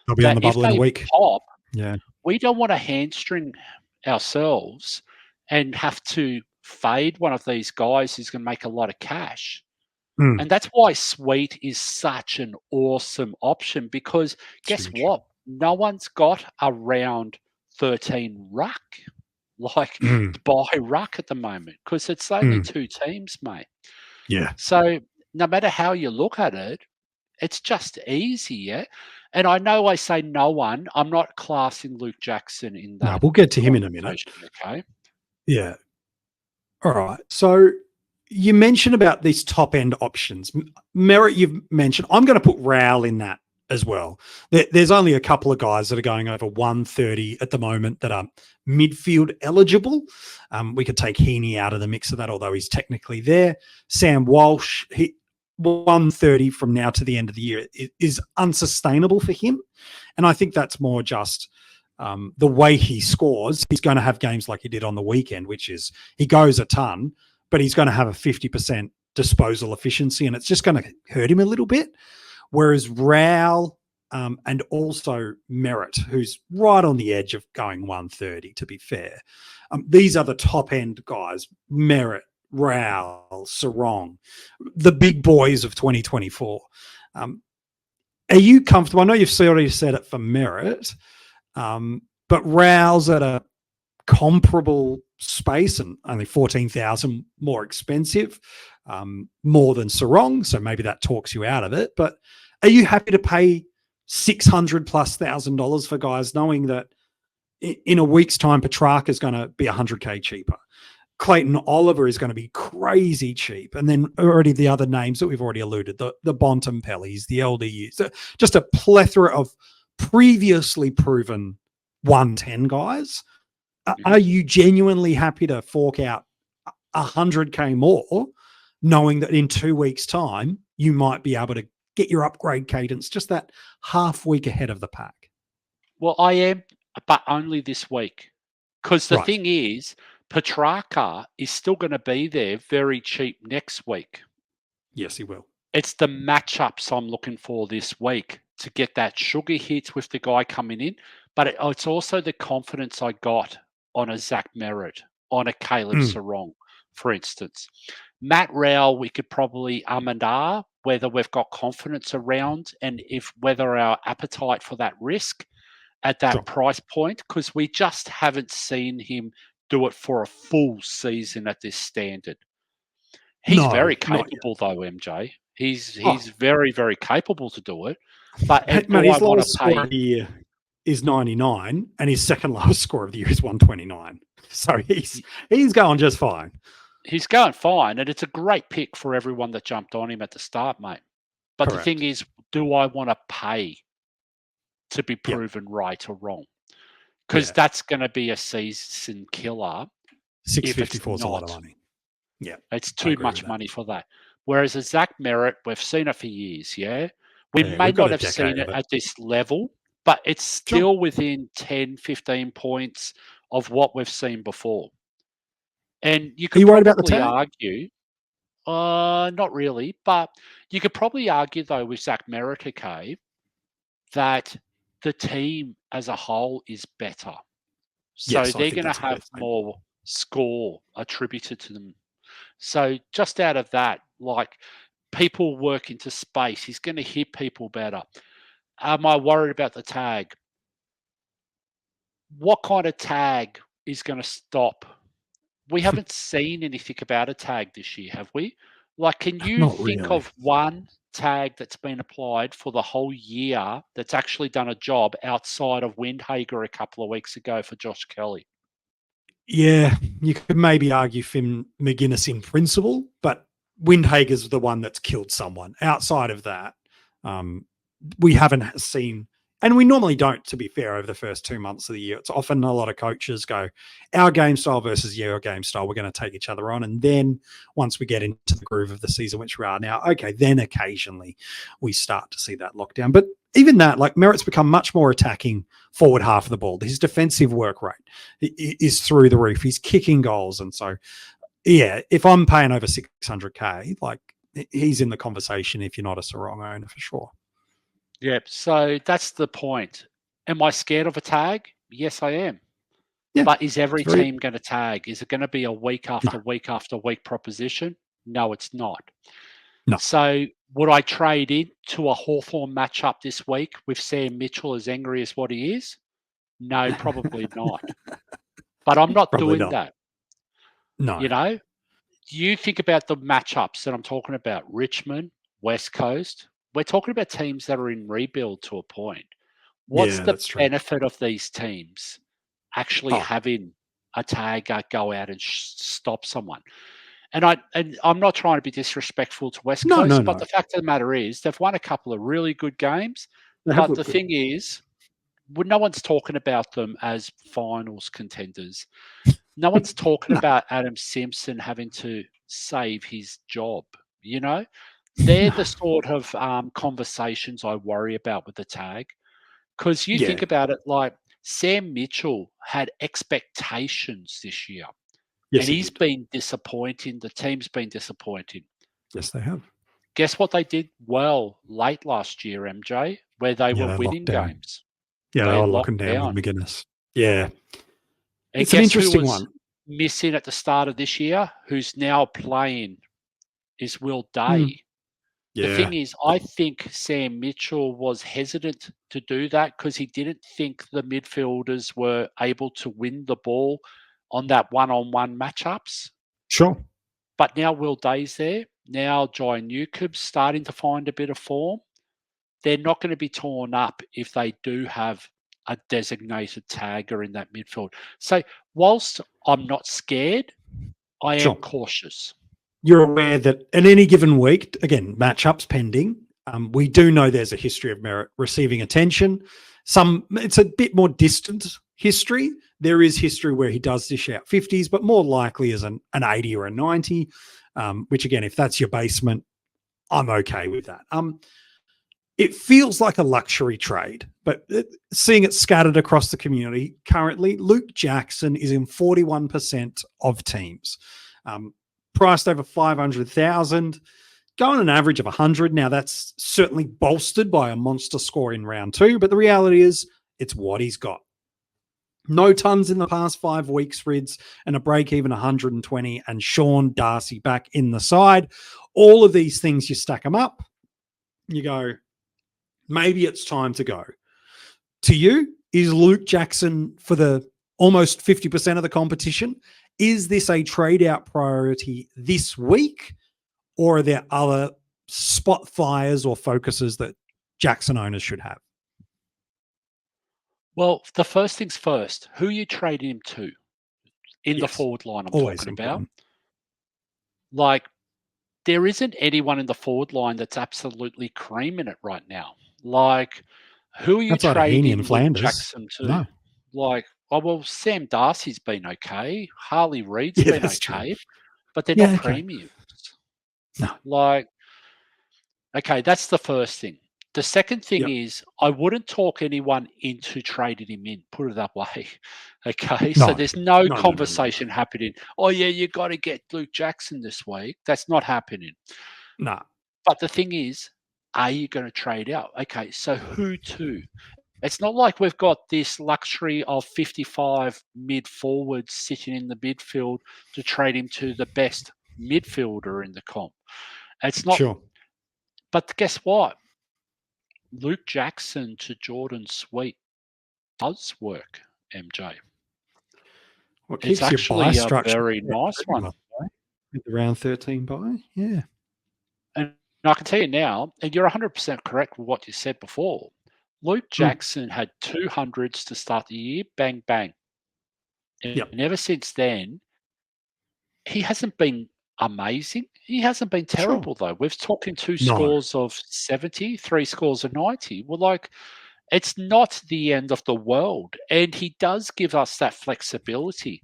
They'll be on that the if bubble in a they week. pop, Yeah. we don't want to hamstring ourselves and have to fade one of these guys who's going to make a lot of cash. Mm. And that's why Sweet is such an awesome option because guess Huge. what? No one's got a round 13 ruck, like Mm. buy ruck at the moment because it's only Mm. 2 teams, mate. Yeah. So no matter how you look at it, it's just easy, yeah? And I know I say no one, I'm not classing Luke Jackson in No, that we'll get to him in a minute. conversation, okay? Yeah. All right. So you mentioned about these top end options. Merritt, you've mentioned. I'm going to put Rowell in that as well. There's only a couple of guys that are going over 130 at the moment that are midfield eligible. We could take Heaney out of the mix of that, although he's technically there. Sam Walsh, 130 from now to the end of the year is unsustainable for him. And I think that's more just the way he scores. He's going to have games like he did on the weekend, which is he goes a ton, but he's going to have a 50% disposal efficiency, and it's just going to hurt him a little bit. Whereas Rowell and also Merritt, who's right on the edge of going 130, to be fair. These are the top end guys, Merritt, Rowell, Sarong, the big boys of 2024. Are you comfortable? I know you've already said it for Merritt, but Rowell's at a comparable space and only 14,000 more expensive, more than Sarong. So maybe that talks you out of it. But are you happy to pay $600,000+ for guys, knowing that in a week's time, Petrarca is going to be $100K cheaper? Clayton Oliver is going to be crazy cheap. And then already the other names that we've already alluded, the Bontempellis, the LDUs, just a plethora of previously proven 110 guys. Are you genuinely happy to fork out $100K more, knowing that in 2 weeks' time, you might be able to get your upgrade cadence just that half week ahead of the pack? Well, I am, but only this week. Because the Right. thing is, Petrarca is still going to be there very cheap next week. Yes, he will. It's the matchups I'm looking for this week to get that sugar hit with the guy coming in. But it's also the confidence I got on a Zach Merritt, on a Caleb Sarong, for instance. Matt Rowell, we could probably and ah whether we've got confidence around and if whether our appetite for that risk at that price point, because we just haven't seen him do it for a full season at this standard. He's very capable, though, MJ. He's very, very capable to do it. But Mate, do I his want lowest to score of pay? the year is 99, and his second lowest score of the year is 129. So he's going just fine. He's going fine, and it's a great pick for everyone that jumped on him at the start, mate. But Correct. the thing is, do I want to pay to be proven right or wrong? Because that's going to be a season killer. 654 is a lot of money. Yeah. It's too much money for that. Whereas a Zach Merritt, we've seen it for years, yeah? We may not have seen it at this level, but it's still within 10, 15 points of what we've seen before. And you could probably argue, not really, but you could probably argue, though, with Zach Merritt, okay, that the team as a whole is better. So they're going to have more score attributed to them. So just out of that, like people work into space, he's going to hit people better. Am I worried about the tag? What kind of tag is going to stop? We haven't seen anything about a tag this year, have we? Like, can you think of one tag that's been applied for the whole year that's actually done a job outside of Windhager a couple of weeks ago for Josh Kelly? Yeah, you could maybe argue Finn McGuinness in principle, but Windhager's the one that's killed someone. Outside of that, we haven't seen And we normally don't, to be fair, over the first 2 months of the year. It's often a lot of coaches go, our game style versus your game style, we're going to take each other on. And then once we get into the groove of the season, which we are now, okay, then occasionally we start to see that lockdown. But even that, like Merritt's become much more attacking forward half of the ball. His defensive work rate is through the roof. He's kicking goals. And so, yeah, if I'm paying over 600K, like he's in the conversation if you're not a Sarong owner for sure. Yep. So that's the point. Am I scared of a tag? Yes, I am. Yeah, but is every team going to tag? Is it going to be a week after week after week proposition? No, it's not. No. So would I trade into a Hawthorn matchup this week with Sam Mitchell as angry as what he is? No, probably not. But I'm not Probably doing not. that. No. You know, you think about the matchups that I'm talking about, Richmond, West Coast. We're talking about teams that are in rebuild to a point. What's the benefit of these teams actually having a tagger go out and stop someone? And I'm not trying to be disrespectful to West Coast, but the fact of the matter is they've won a couple of really good games. But the thing is, no one's talking about them as finals contenders. No one's talking about Adam Simpson having to save his job. You know, they're the sort of conversations I worry about with the tag. Because you think about it, like Sam Mitchell had expectations this year. Yes, and he's been disappointing. The team's been disappointing. Yes, they have. Guess what they did well late last year, MJ, where they were winning games. Yeah, they were locking down with McGuinness. Yeah. And it's an interesting one. Missing at the start of this year, who's now playing, is Will Day. The thing is, I think Sam Mitchell was hesitant to do that because he didn't think the midfielders were able to win the ball on that one-on-one matchups. Sure. But now Will Day's there. Now Jai Newcomb's starting to find a bit of form. They're not going to be torn up if they do have a designated tagger in that midfield. So whilst I'm not scared, I am cautious. You're aware that at any given week, again, matchups pending, we do know there's a history of Merritt receiving attention. It's a bit more distant history. There is history where he does dish out 50s, but more likely as an 80 or a 90, which again, if that's your basement, I'm okay with that. It feels like a luxury trade, but seeing it scattered across the community currently, Luke Jackson is in 41% of teams. Priced over 500,000, going an average of 100. Now that's certainly bolstered by a monster score in round 2, but the reality is it's what he's got. No tons in the past 5 weeks, Rids, and a break even 120, and Sean Darcy back in the side. All of these things, you stack them up, you go, maybe it's time to go. To you, is Luke Jackson for the almost 50% of the competition? Is this a trade out priority this week, or are there other spot fires or focuses that Jackson owners should have? Well, the first things first, who are you trading him to in the forward line I'm talking about? Like, there isn't anyone in the forward line that's absolutely creaming it right now. Like, who are you trading Luke Jackson to? No. Like, oh, well, Sam Darcy's been okay. Harley Reid's been okay. But they're not premiums. No. Like, okay, that's the first thing. The second thing is I wouldn't talk anyone into trading him in, put it that way. Okay, so there's no conversation happening. Oh, yeah, you got to get Luke Jackson this week. That's not happening. No. But the thing is, are you going to trade out? Okay, so who to? It's not like we've got this luxury of 55 mid-forwards sitting in the midfield to trade him to the best midfielder in the comp. It's not. Sure. But guess what? Luke Jackson to Jordon Sweet does work, MJ. Well, it's actually a very nice one. With the round 13 buy, yeah. And I can tell you now, and you're 100% correct with what you said before, Luke Jackson had 200s to start the year, bang, bang. And ever since then, he hasn't been amazing. He hasn't been terrible, though. We've talked in 2 scores of 70, 3 scores of 90. Well, like, it's not the end of the world. And he does give us that flexibility.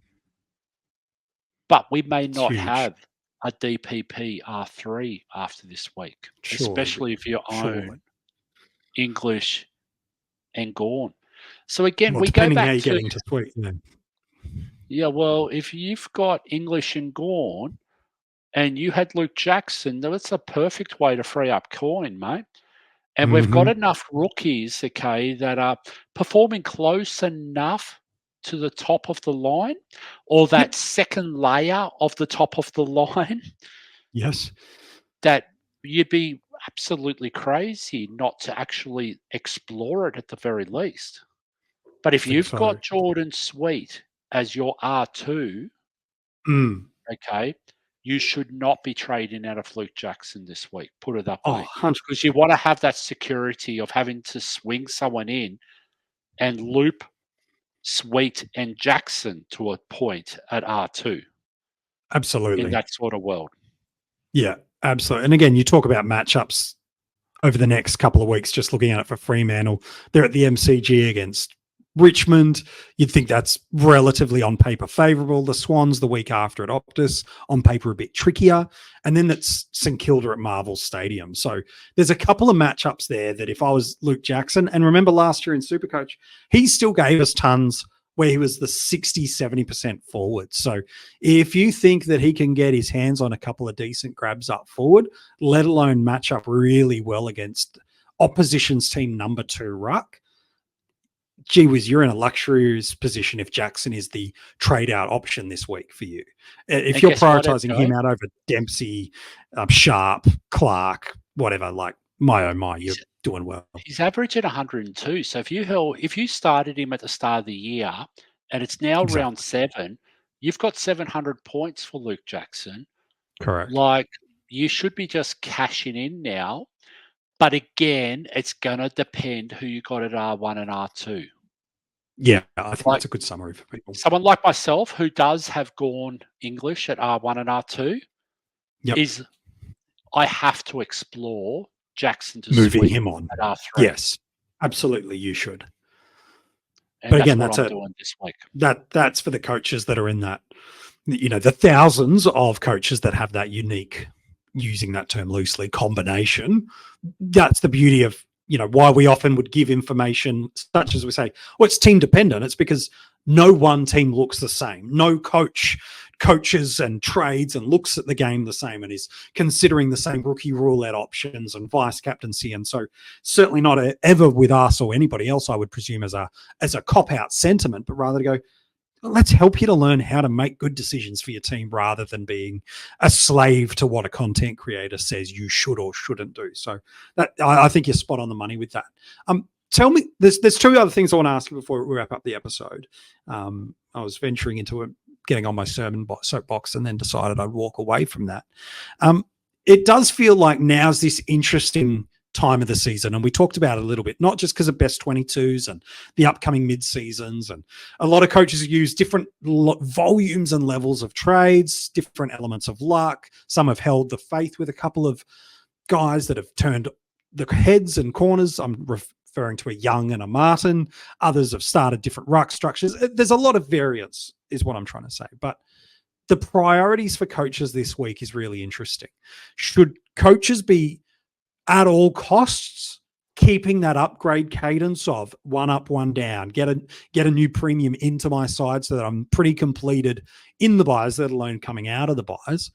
But we may It's not huge. have a DPP R3 after this week, Surely. especially if you Surely. own English and Gorn. So again, Well, we go depending how back you're to, getting to Sweet. Then. yeah, well, if you've got English and Gorn and you had Luke Jackson, that's a perfect way to free up coin, mate. And we've got Mm-hmm. enough rookies, okay, that are performing close enough to the top of the line or that Yep. second layer of the top of the line Yes. that you'd be absolutely crazy not to actually explore it at the very least. But I if think you've so. got Jordon Sweet as your R2, Mm. okay, you should not be trading out of Luke Jackson this week. Put it that Oh, way. 100. Because you want to have that security of having to swing someone in and loop Sweet and Jackson to a point at R2 in Absolutely. that sort of world. Yeah, absolutely. And again, you talk about matchups over the next couple of weeks, just looking at it for Fremantle. They're at the MCG against Richmond. You'd think that's relatively on paper favourable. The Swans the week after at Optus, on paper a bit trickier. And then that's St Kilda at Marvel Stadium. So there's a couple of matchups there that if I was Luke Jackson, and remember last year in Supercoach, he still gave us tons where he was the 60, 70% forward. So if you think that he can get his hands on a couple of decent grabs up forward, let alone match up really well against opposition's team number 2 ruck, gee whiz, you're in a luxurious position if Jackson is the trade out option this week for you. If And you're guess what, prioritizing him FJ? out over Dempsey, Sharp, Clark, whatever, like my oh my, you're doing well. He's averaging 102. So if you started him at the start of the year and it's now round Exactly. 7, you've got 700 points for Luke Jackson. Correct. Like you should be just cashing in now. But again, it's gonna depend who you got at R1 and R2. Yeah, I think Like that's a good summary for people. someone like myself who does have gone English at R1 and R2 Yep. is I have to explore Jackson to Moving Sweet him on. at R3. Yes, absolutely you should. And But that's again, what I'm doing this week. that's for the coaches that are in that, the thousands of coaches that have that unique, using that term loosely, combination. That's the beauty of, why we often would give information such as we say, well, it's team dependent. It's because no one team looks the same. No coach coaches and trades and looks at the game the same and is considering the same rookie roulette options and vice captaincy. And so certainly not ever with us or anybody else, I would presume, as a cop out sentiment, but rather to go, let's help you to learn how to make good decisions for your team rather than being a slave to what a content creator says you should or shouldn't do. So that I think you're spot on the money with that. Tell me, there's 2 other things I want to ask you before we wrap up the episode. I was venturing into getting on my sermon soapbox and then decided I'd walk away from that. It does feel like now's this interesting time of the season, and we talked about it a little bit, not just because of best 22s and the upcoming mid-seasons, and a lot of coaches use different volumes and levels of trades, different elements of luck. Some have held the faith with a couple of guys that have turned the heads and corners. I'm referring to a Young and a Martin. Others have started different ruck structures. There's a lot of variance is what I'm trying to say, but the priorities for coaches this week is really interesting. Should coaches be at all costs keeping that upgrade cadence of one up, one down, get a new premium into my side so that I'm pretty completed in the buys, let alone coming out of the buys?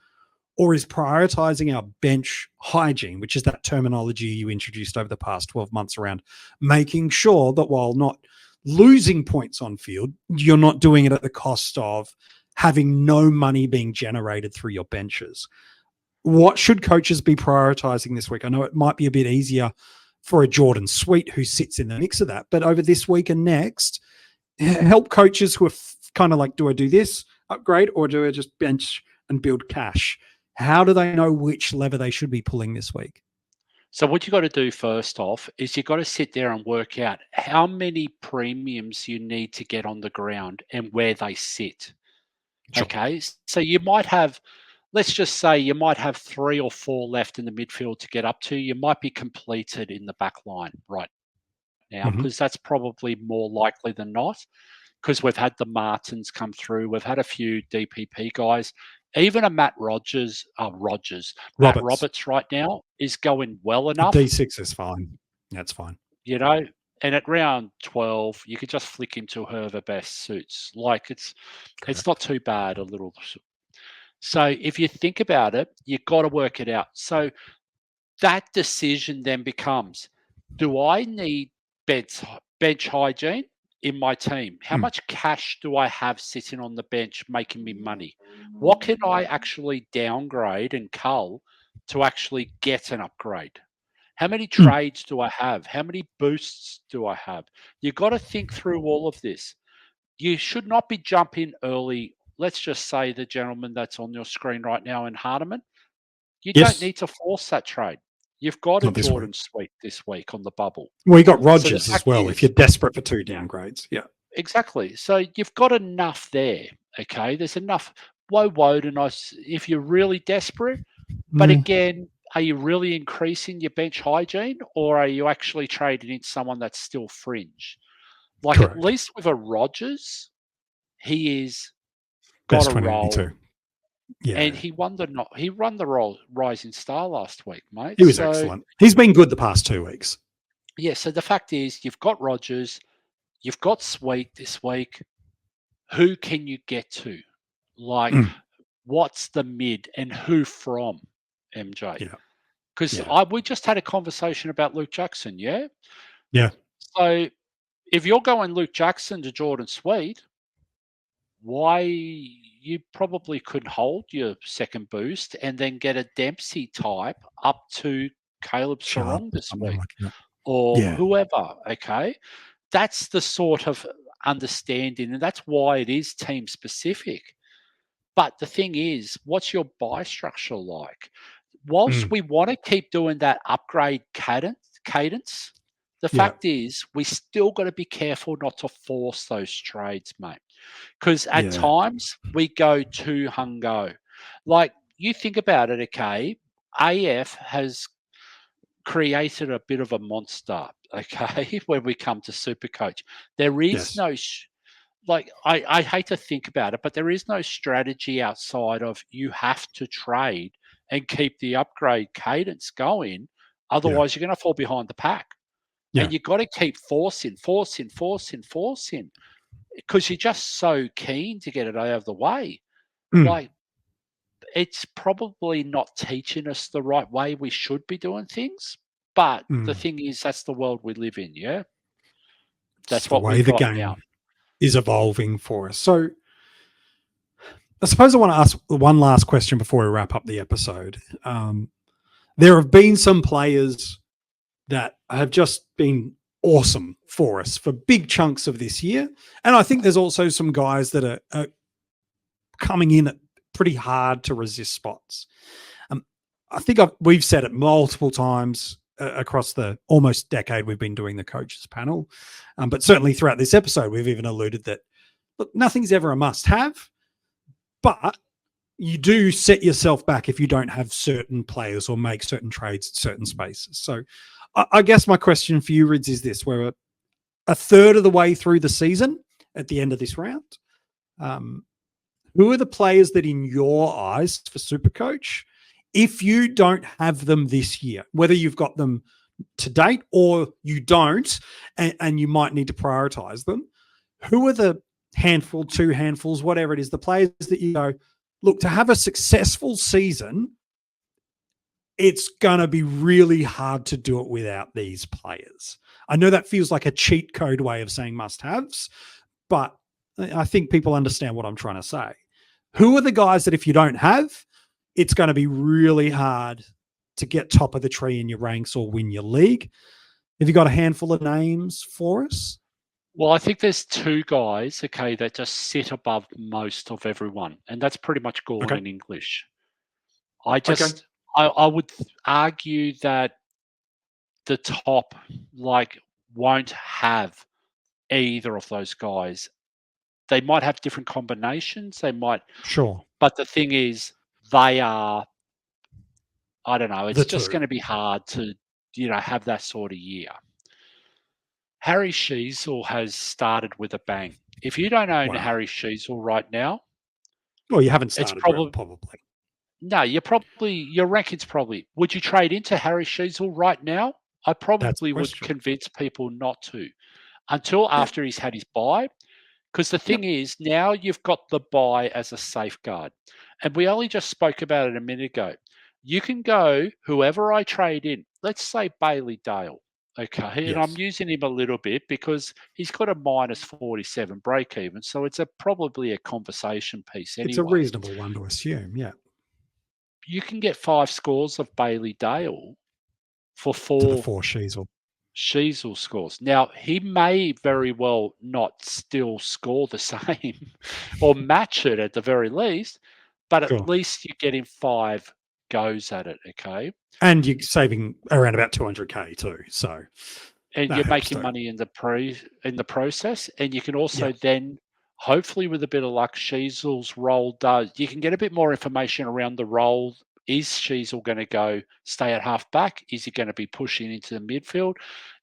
Or is prioritizing our bench hygiene, which is that terminology you introduced over the past 12 months around making sure that while not losing points on field, you're not doing it at the cost of having no money being generated through your benches? What should coaches be prioritizing this week? I know it might be a bit easier for a Jordon Sweet who sits in the mix of that, but over this week and next, help coaches who are kind of like, do I do this upgrade or do I just bench and build cash? How do they know which lever they should be pulling this week? So what you got to do first off is you got to sit there and work out how many premiums you need to get on the ground and where they sit. Sure. Okay. So you might have, let's just say you might have 3 or 4 left in the midfield to get up to. You might be completed in the back line right now, because that's probably more likely than not, because we've had the Martins come through. We've had a few DPP guys. Even a Matt Roberts right now is going well enough. D6 is fine. That's fine. And at round 12, you could just flick him to whoever best suits. Like it's not too bad, a little. So if you think about it, you've got to work it out. So that decision then becomes, do I need bench hygiene in my team? How much cash do I have sitting on the bench making me money? What can I actually downgrade and cull to actually get an upgrade? How many trades do I have? How many boosts do I have? You've got to think through all of this. You should not be jumping early. Let's just say the gentleman that's on your screen right now in Hardiman. You don't need to force that trade. You've got a Jordon Sweet this week on the bubble. Well, you got Rogers as well if you're desperate for 2 downgrades. Yeah. Exactly. So you've got enough there. Okay. There's enough. Woden, if you're really desperate. But again, are you really increasing your bench hygiene, or are you actually trading in someone that's still fringe? Like Correct. At least with a Rogers, he is got a role. Yeah. And he won the Rising Star last week, mate. He was excellent. He's been good the past 2 weeks. Yeah, so the fact is you've got Rogers, you've got Sweet this week. Who can you get to? Like, what's the mid and who from, MJ? Yeah. Because we just had a conversation about Luke Jackson, yeah? Yeah. So if you're going Luke Jackson to Jordon Sweet, why you probably could hold your second boost and then get a Dempsey type up to Caleb Sarong this week or whoever, okay? That's the sort of understanding, and that's why it is team specific. But the thing is, what's your buy structure like? Whilst we want to keep doing that upgrade cadence, the fact is we still got to be careful not to force those trades, mate. Because at times we go too hungo. Like, you think about it, okay? AF has created a bit of a monster, okay, when we come to SuperCoach. There is no... I hate to think about it, but there is no strategy outside of you have to trade and keep the upgrade cadence going. Otherwise, you're going to fall behind the pack. Yeah. And you've got to keep forcing, because you're just so keen to get it out of the way. Like, it's probably not teaching us the right way we should be doing things. But the thing is, that's the world we live in, yeah? That's what we've got now. Is evolving for us. So I suppose I want to ask one last question before we wrap up the episode. There have been some players that have just been awesome for us for big chunks of this year. And I think there's also some guys that are coming in at pretty hard to resist spots. I think we've said it multiple times across the almost decade we've been doing the coaches panel. But certainly throughout this episode, we've even alluded that, look, nothing's ever a must-have, but you do set yourself back if you don't have certain players or make certain trades at certain spaces. So I guess my question for you, Rids, is this. We're a third of the way through the season at the end of this round. Who are the players that in your eyes for SuperCoach, if you don't have them this year, whether you've got them to date or you don't, and you might need to prioritize them, who are the handful, 2 handfuls, whatever it is, the players that you go, look, to have a successful season, it's going to be really hard to do it without these players. I know that feels like a cheat code way of saying must-haves, but I think people understand what I'm trying to say. Who are the guys that if you don't have, it's going to be really hard to get top of the tree in your ranks or win your league? Have you got a handful of names for us? Well, I think there's 2 guys, okay, that just sit above most of everyone, and that's pretty much Gordon in English. I would argue that the top, won't have either of those guys. They might have different combinations. They might. Sure. But the thing is, they are, I don't know, it's just going to be hard to, have that sort of year. Harry Sheasel has started with a bang. If you don't own Wow. Harry Sheasel right now, Well, you haven't it's started probably probably. no. Your ranking's probably. Would you trade into Harry Sheasel right now? I That's the probably would question. convince people not to until after he's had his bye. Because the thing Yep. is, now you've got the bye as a safeguard. And we only just spoke about it a minute ago. You can go whoever I trade in, let's say Bailey Dale. Okay. And I'm Yes. using him a little bit because he's got a minus 47 break even. So it's probably a conversation piece It's a anyway. reasonable one to assume. Yeah. You can get 5 scores of Bailey Dale for To the 4 4 Sheasel. Sheasel scores. Now, he may very well not still score the same or match it at the very least, but at Sure. least you're getting 5 goes at it, okay? And you're saving around about 200K too. So And that you're helps making too. money in the process, and you can also Yeah. then, hopefully with a bit of luck, Sheasel's role does. You can get a bit more information around the role. Is Sheasel going to go stay at half back? Is he going to be pushing into the midfield?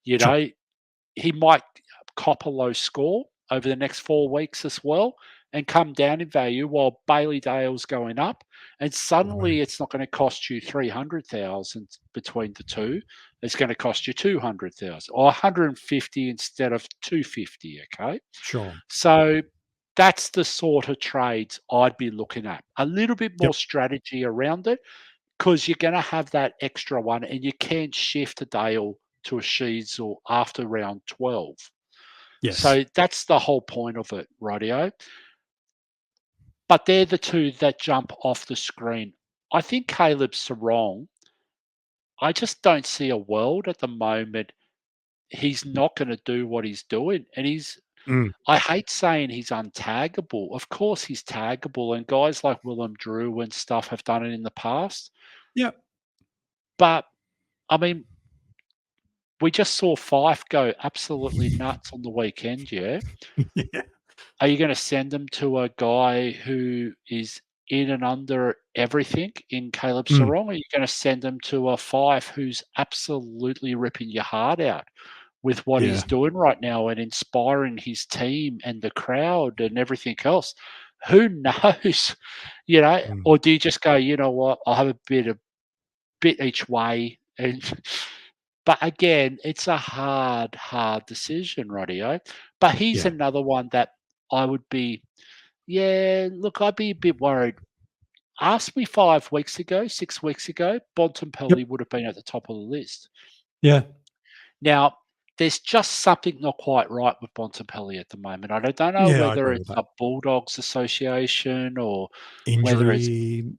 You Sure. know, he might cop a low score over the next 4 weeks as well and come down in value while Bailey Dale's going up. And suddenly it's not going to cost you 300,000 between the two. It's going to cost you 200,000 or 150 instead of 250. Okay. Sure. So that's the sort of trades I'd be looking at. A little bit more Yep. strategy around it because you're going to have that extra one and you can't shift a Dale to a Sheasel after round 12. Yes. So that's the whole point of it, rightio. But they're the two that jump off the screen. I think Caleb Sarong, I just don't see a world at the moment he's not going to do what he's doing. And Mm. I hate saying he's untaggable. Of course he's taggable, and guys like Willem Drew and stuff have done it in the past. Yep. But, I mean, we just saw Fife go absolutely nuts on the weekend, yeah? Yeah. Are you going to send them to a guy who is in and under everything in Caleb Mm. Sarong? Or are you going to send them to a Fife who's absolutely ripping your heart out with what Yeah. he's doing right now and inspiring his team and the crowd and everything else? Who knows? Mm. Or do you just go, you know what, I'll have a bit each way and but again, it's a hard decision, radio. But he's Yeah. another one that I would be look, I'd be a bit worried. Ask me 5 weeks ago, 6 weeks ago, Yep. Bontempelli would have been at the top of the list. Yeah. Now, there's just something not quite right with Bontempelli at the moment. I don't know Yeah. I whether agree with it's that. a Bulldogs Association or whether it's Injury,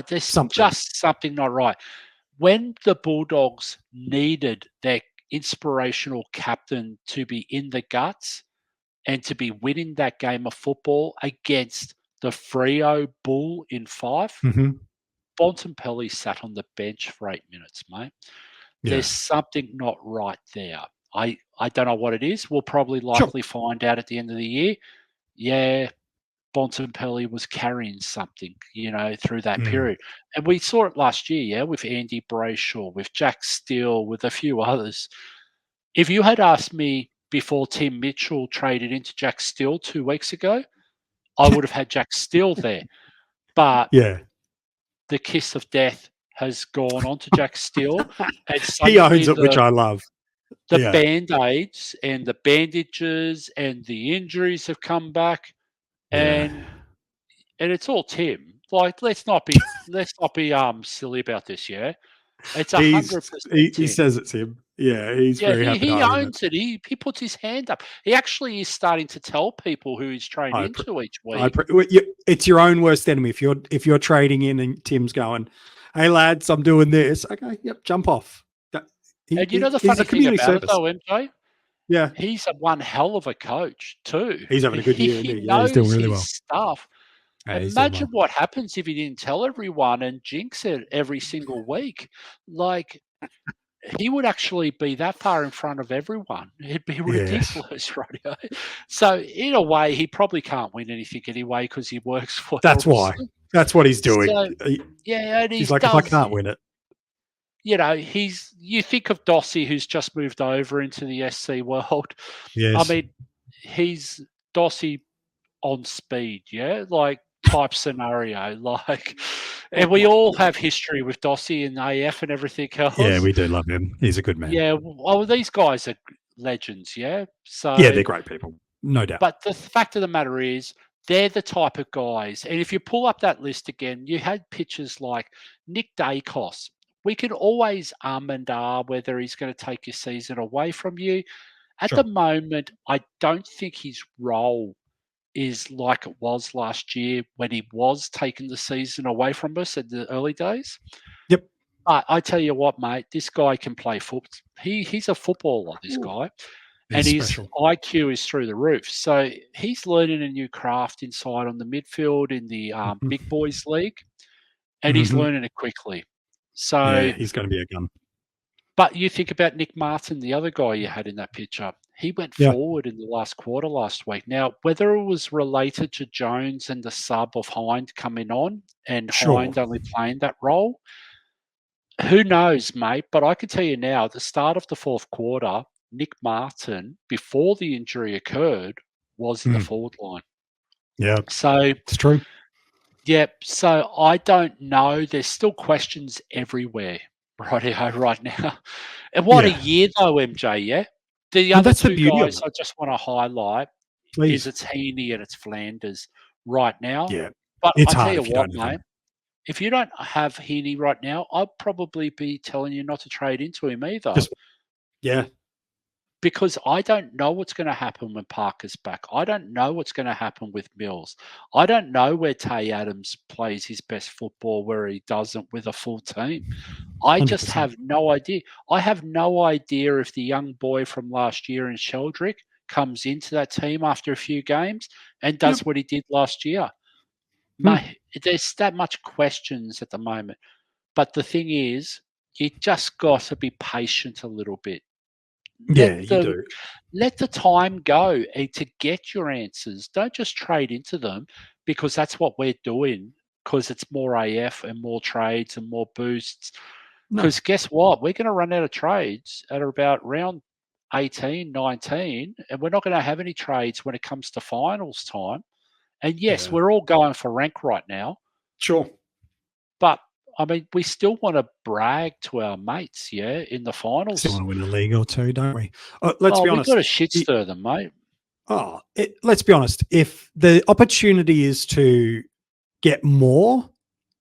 there's something. just something not right. When the Bulldogs needed their inspirational captain to be in the guts and to be winning that game of football against the Freo Bull in 5, Mm-hmm. Bontempelli sat on the bench for 8 minutes, mate. Yeah. There's something not right there. I don't know what it is. We'll probably Sure. likely find out at the end of the year. Yeah, Bontempelli was carrying something, through that Mm. period. And we saw it last year, yeah, with Andy Brayshaw, with Jack Steele, with a few others. If you had asked me before Tim Mitchell traded into Jack Steele 2 weeks ago, I would have had Jack Steele there. But Yeah. the kiss of death has gone on to Jack Steele, and He suddenly owns it, which the I love. the Yeah. band-aids and the bandages and the injuries have come back, Yeah. and it's all Tim. Like, let's not be silly about this, yeah? It's He's 100% he Tim. says it's him. Yeah, he's Yeah, very he happy to he own it. owns it. He puts his hand up. He actually is starting to tell people who he's trained I, appre- into each week. it's your own worst enemy. If you're trading in and Tim's going, "Hey lads, I'm doing this." Okay, yep, jump off. That, And you know the he's funny a thing community about it service. though, MJ? Yeah, He's a one hell of a coach too. he's having a good year, isn't He he? Yeah, he's doing knows really his well. stuff. Yeah, he's doing Imagine well. what happens if he didn't tell everyone and jinx it every single week. Like, he would actually be that far in front of everyone. It'd be Yes, ridiculous, right? So in a way, he probably can't win anything anyway because he works for that's why. Elvis. That's what he's doing. So yeah, and he He's like, if I does. can't win it, you think of Dossie, who's just moved over into the SC world. I Yes. mean, he's Dossie on speed, yeah, like type scenario, like, and we all have history with Dossie and AF and everything Yeah, else. we do love him. He's a good man. Yeah, well, these guys are legends, yeah. Yeah, So, they're great people. No doubt. but the fact of the matter is, they're the type of guys. And if you pull up that list again, you had pitchers like Nick Dacos. We can always and whether he's going to take your season away from you. At the Sure. moment, I don't think his role is like it was last year when he was taking the season away from us in the early days. Yep. But I tell you what, mate, this guy can play foot. He's a footballer, this Ooh, guy, and he's his special. IQ is through the roof. So he's learning a new craft inside on the midfield in the big boys league, and he's Hmm. learning it quickly. So, Yeah, he's going to be a gun. but you think about Nick Martin, the other guy you had in that picture. He went Yeah. forward in the last quarter last week. Now, whether it was related to Jones and the sub of Hind coming on and Sure. Hind only playing that role, who knows, mate? But I can tell you now, at the start of the fourth quarter, Nick Martin, before the injury occurred, was in the Mm. forward line. Yeah, So, it's true. yeah, so I don't know. There's still questions everywhere right now. And what a Yeah. year though, MJ, yeah? The Well, other that's the two beauty of guys it. I just want to highlight is Please. it's Heaney and it's Flanders right now. Yeah. But It's I tell hard you if you what, don't have mate, him. if you don't have Heaney right now, I'd probably be telling you not to trade into him either. Just, yeah. Because I don't know what's going to happen when Parker's back. I don't know what's going to happen with Mills. I don't know where Tay Adams plays his best football, where he doesn't with a full team. I just 100%. have no idea. I have no idea if the young boy from last year in Sheldrick comes into that team after a few games and Yep. does what he did last year. Mm. Mate, there's that much questions at the moment. But the thing is, you just got to be patient a little bit. Yeah, Let you the do. let the time go to get your answers. Don't just trade into them because that's what we're doing because it's more AF and more trades and more boosts. No. Because guess what? We're going to run out of trades at about round 18, 19, and we're not going to have any trades when it comes to finals time. And yes, Yeah. we're all going for rank right now, Sure. but I mean, we still want to brag to our mates, yeah, in the Still finals. want to win a league or two, don't we? Let's Oh, be we got to honest. shit stir them, mate. Let's be honest. If the opportunity is to get more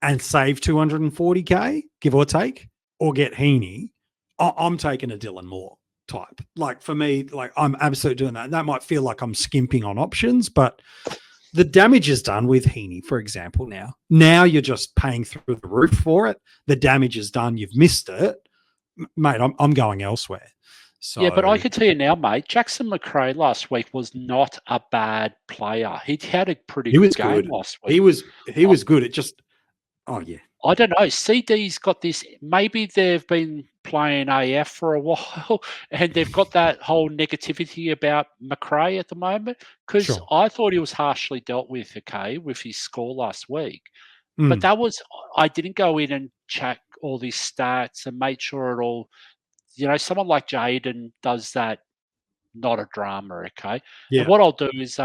and save 240K, give or take, or get Heaney, I'm taking a Dylan Moore type. Like for me, like I'm absolutely doing that. That might feel like I'm skimping on options, but the damage is done with Heaney, for example. Now you're just paying through the roof for it. The damage is done. You've missed it, mate. I'm going elsewhere. Yeah, but I So can tell you now, mate, Jackson McRae last week was not a bad player. He had a pretty he good was game good. last week. He was good. It just yeah. I don't know. CD's got this. Maybe they've been playing AF for a while, and they've got that whole negativity about McRae at the moment. Because Sure. I thought he was harshly dealt with. Okay, with his score last week, but Mm, that was I didn't go in and check all these stats and make sure it all. Someone like Jaden does that. Not a drama, okay? And yeah. what I'll do is,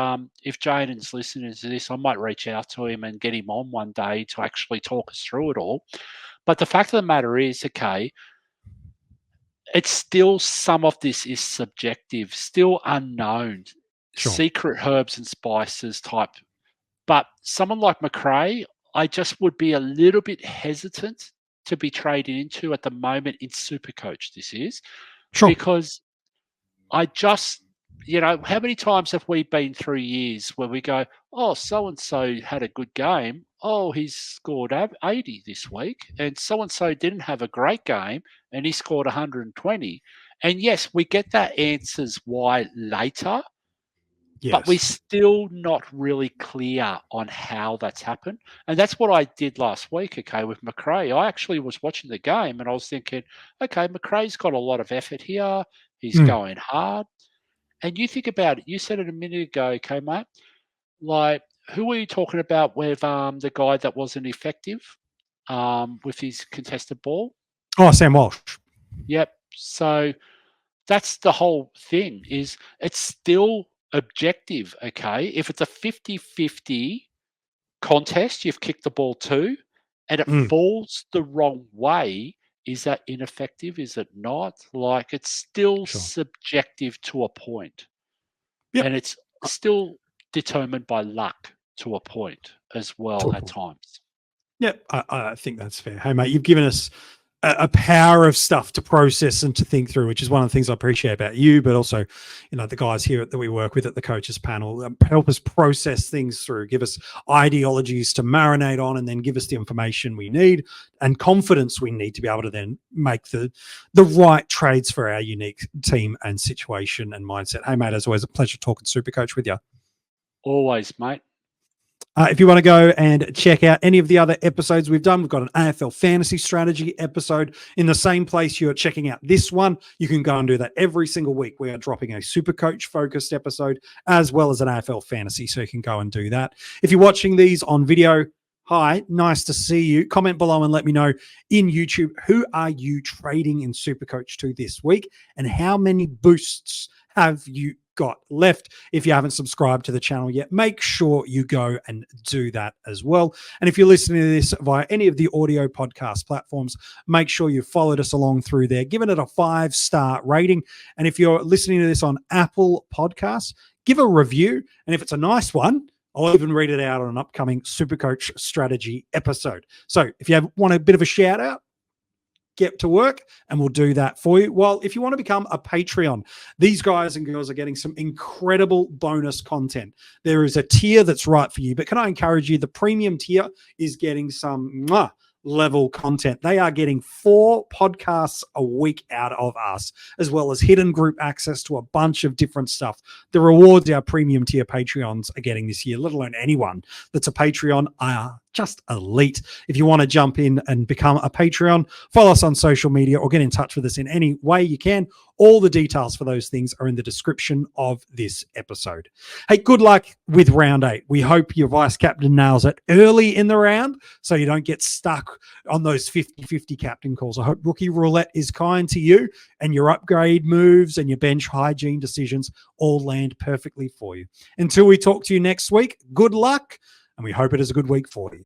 if Jaden's listening to this, I might reach out to him and get him on one day to actually talk us through it all. But the fact of the matter is, okay, it's still some of this is subjective, still unknown, Sure. secret herbs and spices type. But someone like McRae, I just would be a little bit hesitant to be traded into at the moment in Supercoach. This is Sure. because I just, how many times have we been through years where we go, oh, so and so had a good game. Oh, he's scored 80 this week. And so and so didn't have a great game and he scored 120. And yes, we get that answers why later, but we're Yes. still not really clear on how that's happened. And that's what I did last week, okay, with McRae. I actually was watching the game and I was thinking, okay, McRae's got a lot of effort here. He's Mm, going hard. And you think about it, you said it a minute ago, okay, mate. Like, who were you talking about with the guy that wasn't effective with his contested ball? Oh, Sam Walsh. Yep. So that's the whole thing, is it's still objective, okay? If it's a 50-50 contest, you've kicked the ball to, and it Mm, falls the wrong way, is that ineffective? Is it not? Like, it's still sure. subjective to a point, Yep. and it's still determined by luck to a point as To well a at point. times. Yep. I think that's fair. Hey, mate, you've given us a power of stuff to process and to think through, which is one of the things I appreciate about you, but also, the guys here that we work with at the coaches panel help us process things through, give us ideologies to marinate on, and then give us the information we need and confidence we need to be able to then make the right trades for our unique team and situation and mindset. Hey, mate, as always, a pleasure talking SuperCoach with you. Always, mate. If you want to go and check out any of the other episodes we've done, we've got an AFL fantasy strategy episode in the same place you're checking out this one. You can go and do that every single week. We are dropping a SuperCoach focused episode as well as an AFL fantasy, so you can go and do that. If you're watching these on video, hi, nice to see you. Comment below and let me know in YouTube, who are you trading in SuperCoach to this week, and how many boosts have you got left? If you haven't subscribed to the channel yet, make sure you go and do that as well. And if you're listening to this via any of the audio podcast platforms, make sure you followed us along through there, giving it a 5-star rating. And if you're listening to this on Apple Podcasts, give a review. And if it's a nice one, I'll even read it out on an upcoming SuperCoach strategy episode. So if you want a bit of a shout out, get to work and we'll do that for you. Well, if you want to become a Patreon, these guys and girls are getting some incredible bonus content. There is a tier that's right for you, but can I encourage you, the premium tier is getting some level content. They are getting 4 podcasts a week out of us, as well as hidden group access to a bunch of different stuff. The rewards our premium tier Patreons are getting this year, let alone anyone that's a Patreon, are just elite. If you want to jump in and become a Patreon, follow us on social media or get in touch with us in any way you can. All the details for those things are in the description of this episode. Hey, good luck with round 8. We hope your vice captain nails it early in the round so you don't get stuck on those 50-50 captain calls. I hope rookie roulette is kind to you and your upgrade moves and your bench hygiene decisions all land perfectly for you. Until we talk to you next week, good luck, and we hope it is a good week for you.